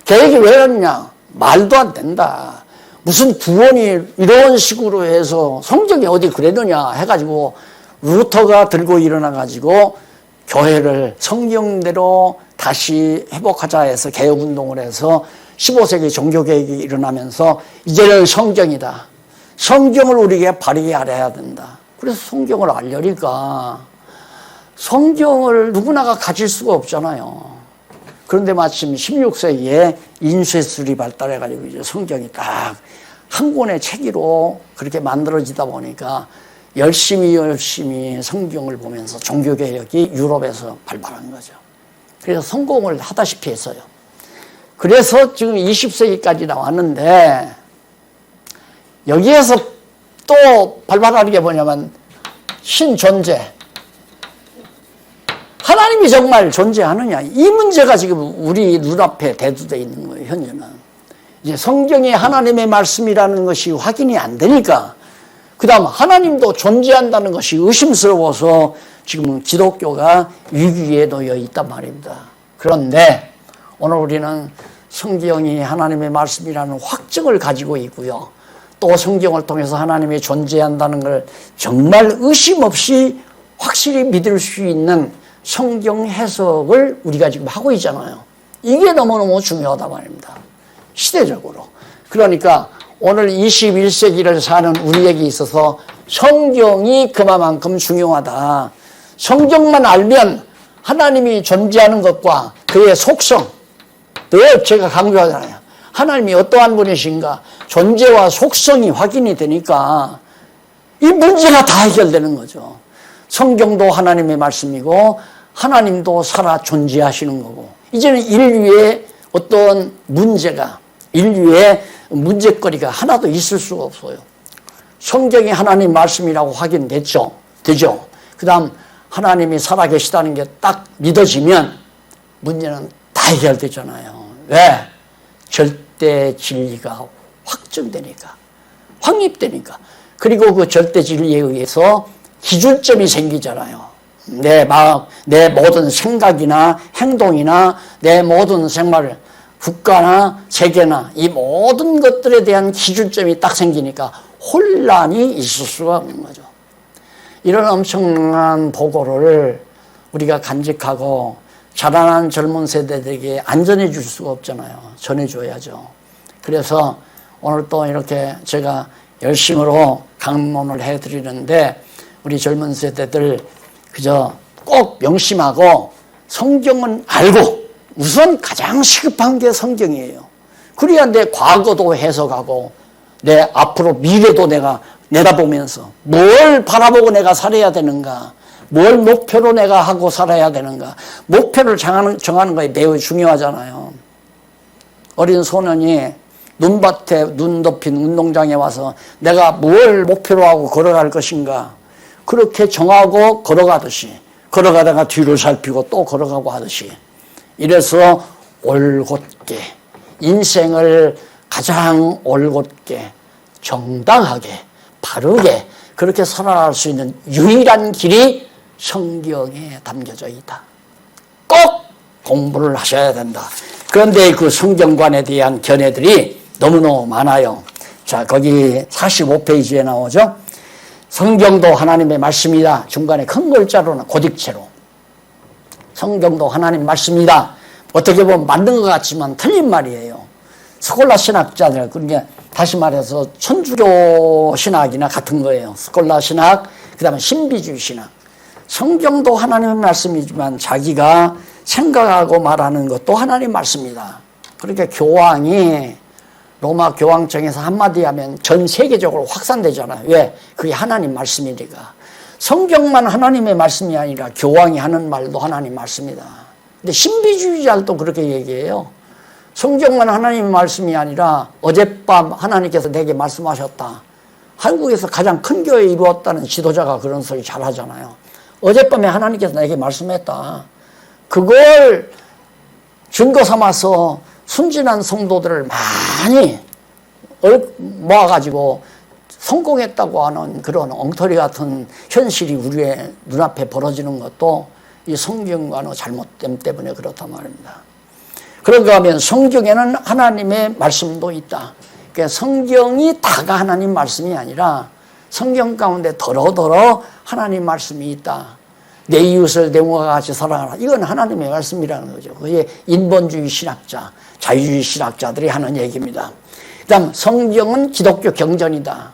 개혁이 왜 그러냐? 말도 안 된다. 무슨 구원이 이런 식으로 해서 성경이 어디 그랬느냐 해가지고 루터가 들고 일어나가지고 교회를 성경대로 다시 회복하자 해서 개혁운동을 해서 15세기 종교개혁이 일어나면서 이제는 성경이다. 성경을 우리에게 바르게 알아야 된다. 그래서 성경을 알려니까 성경을 누구나가 가질 수가 없잖아요. 그런데 마침 16세기에 인쇄술이 발달해가지고 이제 성경이 딱 한 권의 책으로 그렇게 만들어지다 보니까 열심히 성경을 보면서 종교개혁이 유럽에서 발발한 거죠. 그래서 성공을 하다시피 했어요. 그래서 지금 20세기까지 나왔는데 여기에서 또 발발하는 게 뭐냐면 신존재. 하나님이 정말 존재하느냐. 이 문제가 지금 우리 눈앞에 대두되어 있는 거예요. 현재는. 이제 성경이 하나님의 말씀이라는 것이 확인이 안 되니까 그 다음 하나님도 존재한다는 것이 의심스러워서 지금 기독교가 위기에 놓여 있단 말입니다. 그런데 오늘 우리는 성경이 하나님의 말씀이라는 확증을 가지고 있고요. 또 성경을 통해서 하나님이 존재한다는 걸 정말 의심 없이 확실히 믿을 수 있는 성경 해석을 우리가 지금 하고 있잖아요. 이게 너무너무 중요하단 말입니다. 시대적으로. 그러니까 오늘 21세기를 사는 우리에게 있어서 성경이 그만큼 중요하다. 성경만 알면 하나님이 존재하는 것과 그의 속성, 늘 제가 강조하잖아요. 하나님이 어떠한 분이신가 존재와 속성이 확인이 되니까 이 문제가 다 해결되는 거죠. 성경도 하나님의 말씀이고 하나님도 살아 존재하시는 거고 이제는 인류의 어떤 문제가 인류의 문제거리가 하나도 있을 수가 없어요. 성경이 하나님 말씀이라고 확인됐죠. 되죠. 그 다음 하나님이 살아계시다는 게 딱 믿어지면 문제는 다 해결되잖아요. 왜? 절대 진리가 확정되니까, 확립되니까. 그리고 그 절대 진리에 의해서 기준점이 생기잖아요. 내 마음, 내 모든 생각이나 행동이나 내 모든 생활, 국가나 세계나 이 모든 것들에 대한 기준점이 딱 생기니까 혼란이 있을 수가 없는 거죠. 이런 엄청난 보고를 우리가 간직하고 자라난 젊은 세대들에게 안전해 줄 수가 없잖아요. 전해줘야죠. 그래서 오늘 또 이렇게 제가 열심으로 강론을 해드리는데 우리 젊은 세대들 그저 꼭 명심하고 성경은 알고 우선 가장 시급한 게 성경이에요. 그래야 내 과거도 해석하고 내 앞으로 미래도 내가 내다보면서 뭘 바라보고 내가 살아야 되는가, 뭘 목표로 내가 하고 살아야 되는가. 목표를 정하는 것이 매우 중요하잖아요. 어린 소년이 눈밭에 눈 덮인 운동장에 와서 내가 뭘 목표로 하고 걸어갈 것인가, 그렇게 정하고 걸어가듯이, 걸어가다가 뒤를 살피고 또 걸어가고 하듯이, 이래서 올곧게 인생을 가장 올곧게 정당하게 바르게 그렇게 살아갈 수 있는 유일한 길이 성경에 담겨져 있다. 꼭 공부를 하셔야 된다. 그런데 그 성경관에 대한 견해들이 너무너무 많아요. 자, 거기 45페이지에 나오죠. 성경도 하나님의 말씀이다. 중간에 큰 글자로는 고딕체로 성경도 하나님 말씀이다. 어떻게 보면 만든 것 같지만 틀린 말이에요. 스콜라 신학자들, 그러니까 다시 말해서 천주교 신학이나 같은 거예요. 스콜라 신학, 그 다음에 신비주의 신학. 성경도 하나님의 말씀이지만 자기가 생각하고 말하는 것도 하나님 말씀이다. 그러니까 교황이 로마 교황청에서 한마디 하면 전 세계적으로 확산되잖아요. 왜? 그게 하나님 말씀이니까. 성경만 하나님의 말씀이 아니라 교황이 하는 말도 하나님 말씀이다. 근데 신비주의자들도 그렇게 얘기해요. 성경만 하나님의 말씀이 아니라 어젯밤 하나님께서 내게 말씀하셨다. 한국에서 가장 큰 교회 이루었다는 지도자가 그런 소리 잘 하잖아요. 어젯밤에 하나님께서 내게 말씀했다. 그걸 증거 삼아서 순진한 성도들을 많이 모아가지고 성공했다고 하는 그런 엉터리 같은 현실이 우리의 눈앞에 벌어지는 것도 이 성경과의 잘못됨 때문에 그렇단 말입니다. 그런가 하면 성경에는 하나님의 말씀도 있다. 그러니까 성경이 다가 하나님 말씀이 아니라 성경 가운데 더러더러 하나님 말씀이 있다. 내 이웃을 내 몸과 같이 사랑하라. 이건 하나님의 말씀이라는 거죠. 그게 인본주의 신학자, 자유주의 신학자들이 하는 얘기입니다. 그 다음 성경은 기독교 경전이다.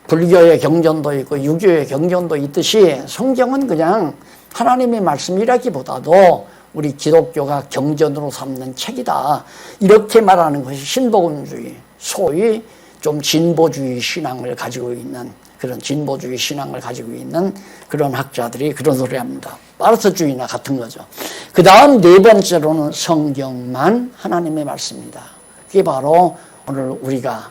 불교의 경전도 있고 유교의 경전도 있듯이 성경은 그냥 하나님의 말씀이라기보다도 우리 기독교가 경전으로 삼는 책이다. 이렇게 말하는 것이 신복음주의, 소위 좀 진보주의 신앙을 가지고 있는 그런 진보주의 신앙을 가지고 있는 그런 학자들이 그런 소리 합니다. 파르스주의나 같은 거죠. 그 다음 네 번째로는 성경만 하나님의 말씀이다. 그게 바로 오늘 우리가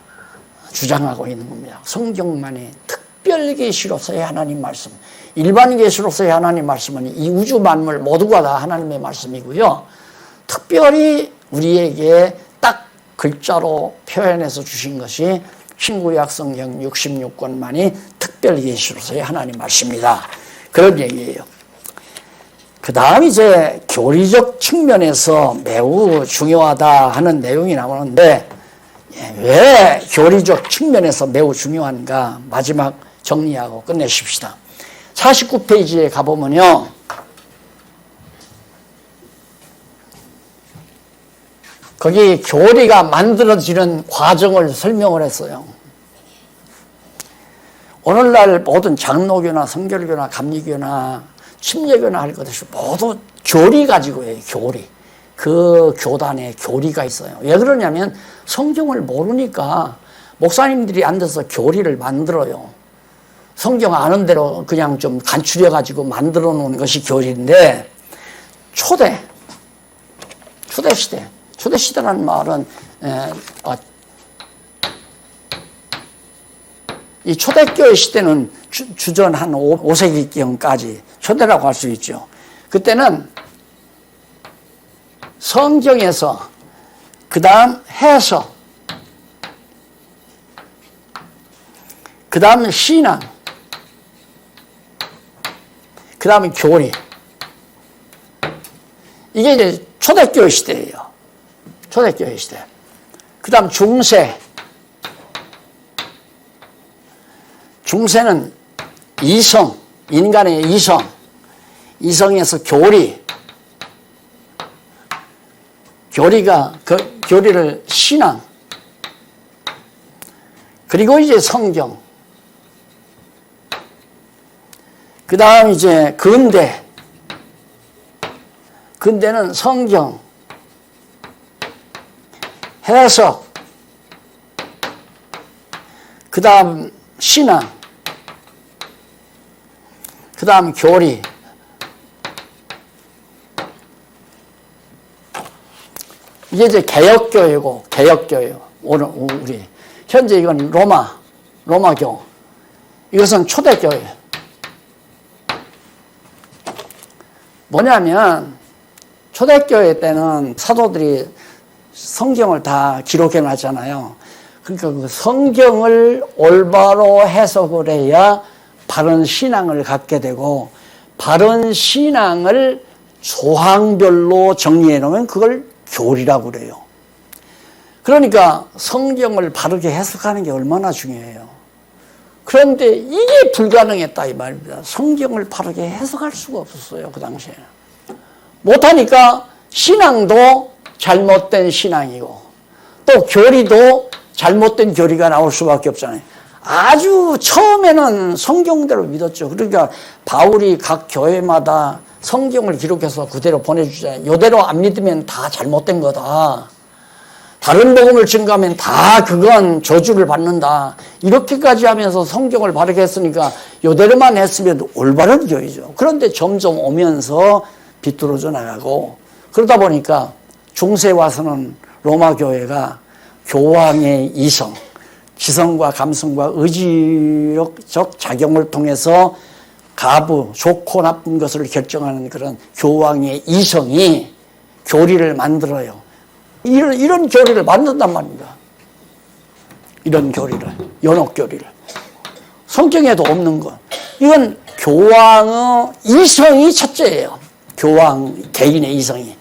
주장하고 있는 겁니다. 성경만이 특별 계시로서의 하나님 말씀. 일반 계시로서의 하나님 말씀은 이 우주 만물 모두가 다 하나님의 말씀이고요. 특별히 우리에게 딱 글자로 표현해서 주신 것이 신구약 성경 66권만이 특별 계시로서의 하나님 말씀이다. 그런 얘기예요. 그 다음 이제 교리적 측면에서 매우 중요하다 하는 내용이 나오는데 왜 교리적 측면에서 매우 중요한가 마지막 정리하고 끝내십시다. 49페이지에 가보면요. 거기 교리가 만들어지는 과정을 설명을 했어요. 오늘날 모든 장로교나 성결교나 감리교나 침례교나 할 것이 모두 교리 가지고 해요. 교리. 그 교단에 교리가 있어요. 왜 그러냐면 성경을 모르니까 목사님들이 앉아서 교리를 만들어요. 성경 아는 대로 그냥 좀 간추려 가지고 만들어 놓은 것이 교리인데 초대 시대 초대시대라는 말은 이 초대교회 시대는 주전 한 5세기경까지 초대라고 할 수 있죠. 그때는 성경에서 그 다음 해석, 그 다음 신앙, 그 다음에 교리. 이게 이제 초대교회 시대예요. 초대교회 시대. 그 다음 중세. 중세는 이성, 인간의 이성. 이성에서 교리. 교리를 신앙. 그리고 이제 성경. 그 다음 이제 근대. 근대는 성경, 해석, 그 다음 신앙, 그 다음 교리. 이게 이제 개혁교회고, 개혁교회요. 오늘 우리 현재 이건 로마교. 이것은 초대교회. 뭐냐면 초대교회 때는 사도들이 성경을 다 기록해 놨잖아요. 그러니까 그 성경을 올바로 해석을 해야 바른 신앙을 갖게 되고, 바른 신앙을 조항별로 정리해 놓으면 그걸 교리라고 그래요. 그러니까 성경을 바르게 해석하는 게 얼마나 중요해요. 그런데 이게 불가능했다 이 말입니다. 성경을 바르게 해석할 수가 없었어요, 그 당시에. 못하니까 신앙도 잘못된 신앙이고 또 교리도 잘못된 교리가 나올 수밖에 없잖아요. 아주 처음에는 성경대로 믿었죠. 그러니까 바울이 각 교회마다 성경을 기록해서 그대로 보내주잖아요. 이대로 안 믿으면 다 잘못된 거다. 다른 복음을 증거하면 다 그건 저주를 받는다. 이렇게까지 하면서 성경을 바르게 했으니까 이대로만 했으면 올바른 교회죠. 그런데 점점 오면서 비뚤어져 나가고, 그러다 보니까 중세 와서는 로마 교회가 교황의 이성, 지성과 감성과 의지적 작용을 통해서 가부, 좋고 나쁜 것을 결정하는 그런 교황의 이성이 교리를 만들어요. 이런 교리를 만든단 말입니다. 이런 교리를, 연옥교리를. 성경에도 없는 것. 이건 교황의 이성이 첫째예요. 교황 개인의 이성이.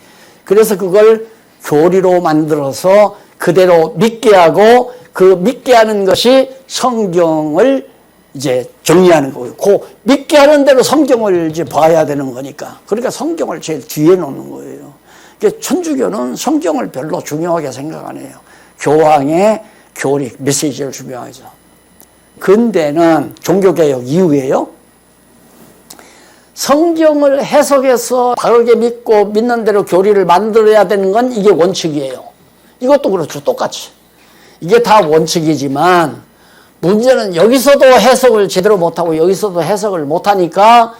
그래서 그걸 교리로 만들어서 그대로 믿게 하고, 그 믿게 하는 것이 성경을 이제 정리하는 거고요. 그 믿게 하는 대로 성경을 이제 봐야 되는 거니까. 그러니까 성경을 제일 뒤에 놓는 거예요. 그러니까 천주교는 성경을 별로 중요하게 생각 안 해요. 교황의 교리, 메시지를 중요하죠. 근대는 종교개혁 이후에요. 성경을 해석해서 바르게 믿고 믿는 대로 교리를 만들어야 되는 건 이게 원칙이에요. 이것도 그렇죠. 똑같이. 이게 다 원칙이지만 문제는 여기서도 해석을 제대로 못하고 여기서도 해석을 못하니까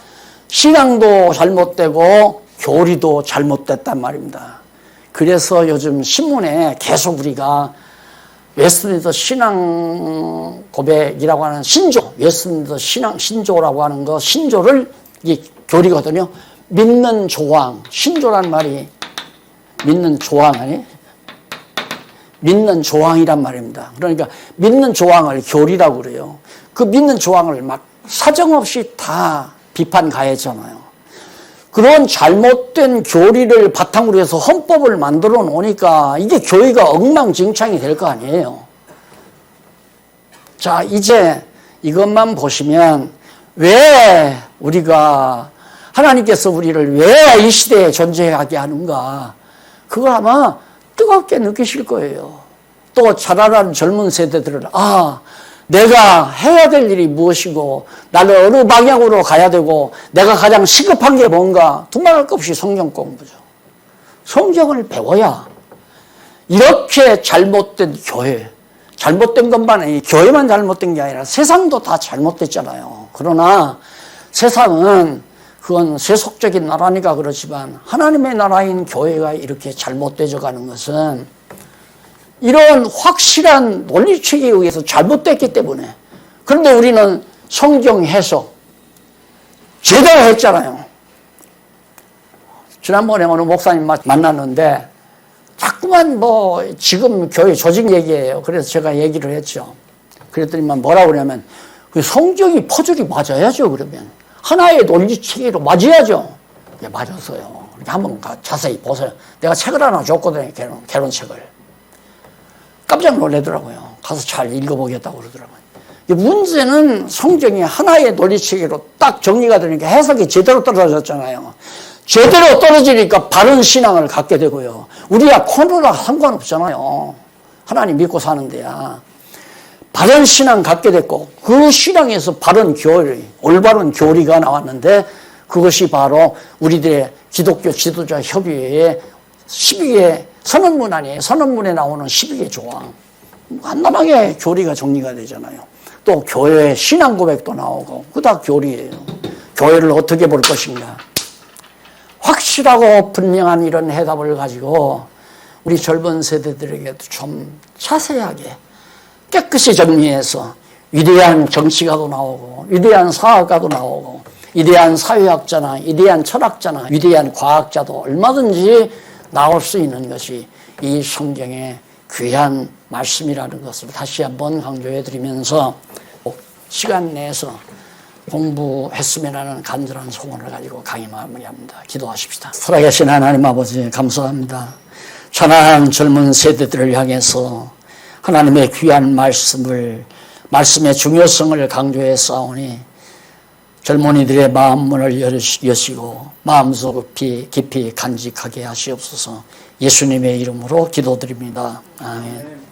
신앙도 잘못되고 교리도 잘못됐단 말입니다. 그래서 요즘 신문에 계속 우리가 웨스트민스터 신앙 고백이라고 하는 신조, 웨스트민스터 신조라고 하는 거, 신조를 이게 교리거든요. 믿는 조항, 신조란 말이 믿는 조항 아니? 믿는 조항이란 말입니다. 그러니까 믿는 조항을 교리라고 그래요. 그 믿는 조항을 막 사정없이 다 비판 가했잖아요. 그런 잘못된 교리를 바탕으로 해서 헌법을 만들어 놓으니까 이게 교회가 엉망진창이 될 거 아니에요. 자, 이제 이것만 보시면 왜 우리가 하나님께서 우리를 왜 이 시대에 존재하게 하는가, 그걸 아마 뜨겁게 느끼실 거예요. 또 자라나는 젊은 세대들은 내가 해야 될 일이 무엇이고 나는 어느 방향으로 가야 되고 내가 가장 시급한 게 뭔가, 두말할 것 없이 성경 공부죠. 성경을 배워야 이렇게 잘못된 교회, 잘못된 것만 아니라 교회만 잘못된 게 아니라 세상도 다 잘못됐잖아요. 그러나 세상은 그건 세속적인 나라니까 그렇지만 하나님의 나라인 교회가 이렇게 잘못되어 가는 것은 이런 확실한 논리체계에 의해서 잘못됐기 때문에. 그런데 우리는 성경 해석 제대로 했잖아요. 지난번에 어느 목사님 만났는데 자꾸만 뭐 지금 교회 조직 얘기예요. 그래서 제가 얘기를 했죠. 그랬더니만 뭐라고 그러냐면 그 성경이 퍼즐이 맞아야죠. 그러면 하나의 논리체계로 맞아야죠. 예, 맞았어요. 한번 자세히 보세요. 내가 책을 하나 줬거든요. 결혼책을. 깜짝 놀라더라고요. 가서 잘 읽어보겠다고 그러더라고요. 문제는 성경이 하나의 논리체계로 딱 정리가 되니까 해석이 제대로 떨어졌잖아요. 제대로 떨어지니까 바른 신앙을 갖게 되고요. 우리야 코로나 상관없잖아요. 하나님 믿고 사는 데야. 바른 신앙 갖게 됐고 그 신앙에서 바른 교리, 올바른 교리가 나왔는데 그것이 바로 우리들의 기독교 지도자 협의회의 12개 선언문 아니에요. 선언문에 나오는 12개 조항. 간단하게 교리가 정리가 되잖아요. 또 교회의 신앙 고백도 나오고 그거 다 교리예요. 교회를 어떻게 볼 것인가. 확실하고 분명한 이런 해답을 가지고 우리 젊은 세대들에게도 좀 자세하게 깨끗이 정리해서 위대한 정치가도 나오고 위대한 사학가도 나오고 위대한 사회학자나 위대한 철학자나 위대한 과학자도 얼마든지 나올 수 있는 것이 이 성경의 귀한 말씀이라는 것을 다시 한번 강조해 드리면서 시간 내에서 공부했으면 하는 간절한 소원을 가지고 강의 마무리합니다. 기도하십시다. 살아계신 하나님 아버지 감사합니다. 천한 젊은 세대들을 향해서 하나님의 귀한 말씀의 중요성을 강조해 싸우니 젊은이들의 마음문을 여시고 마음속 깊이 간직하게 하시옵소서. 예수님의 이름으로 기도드립니다. 아멘.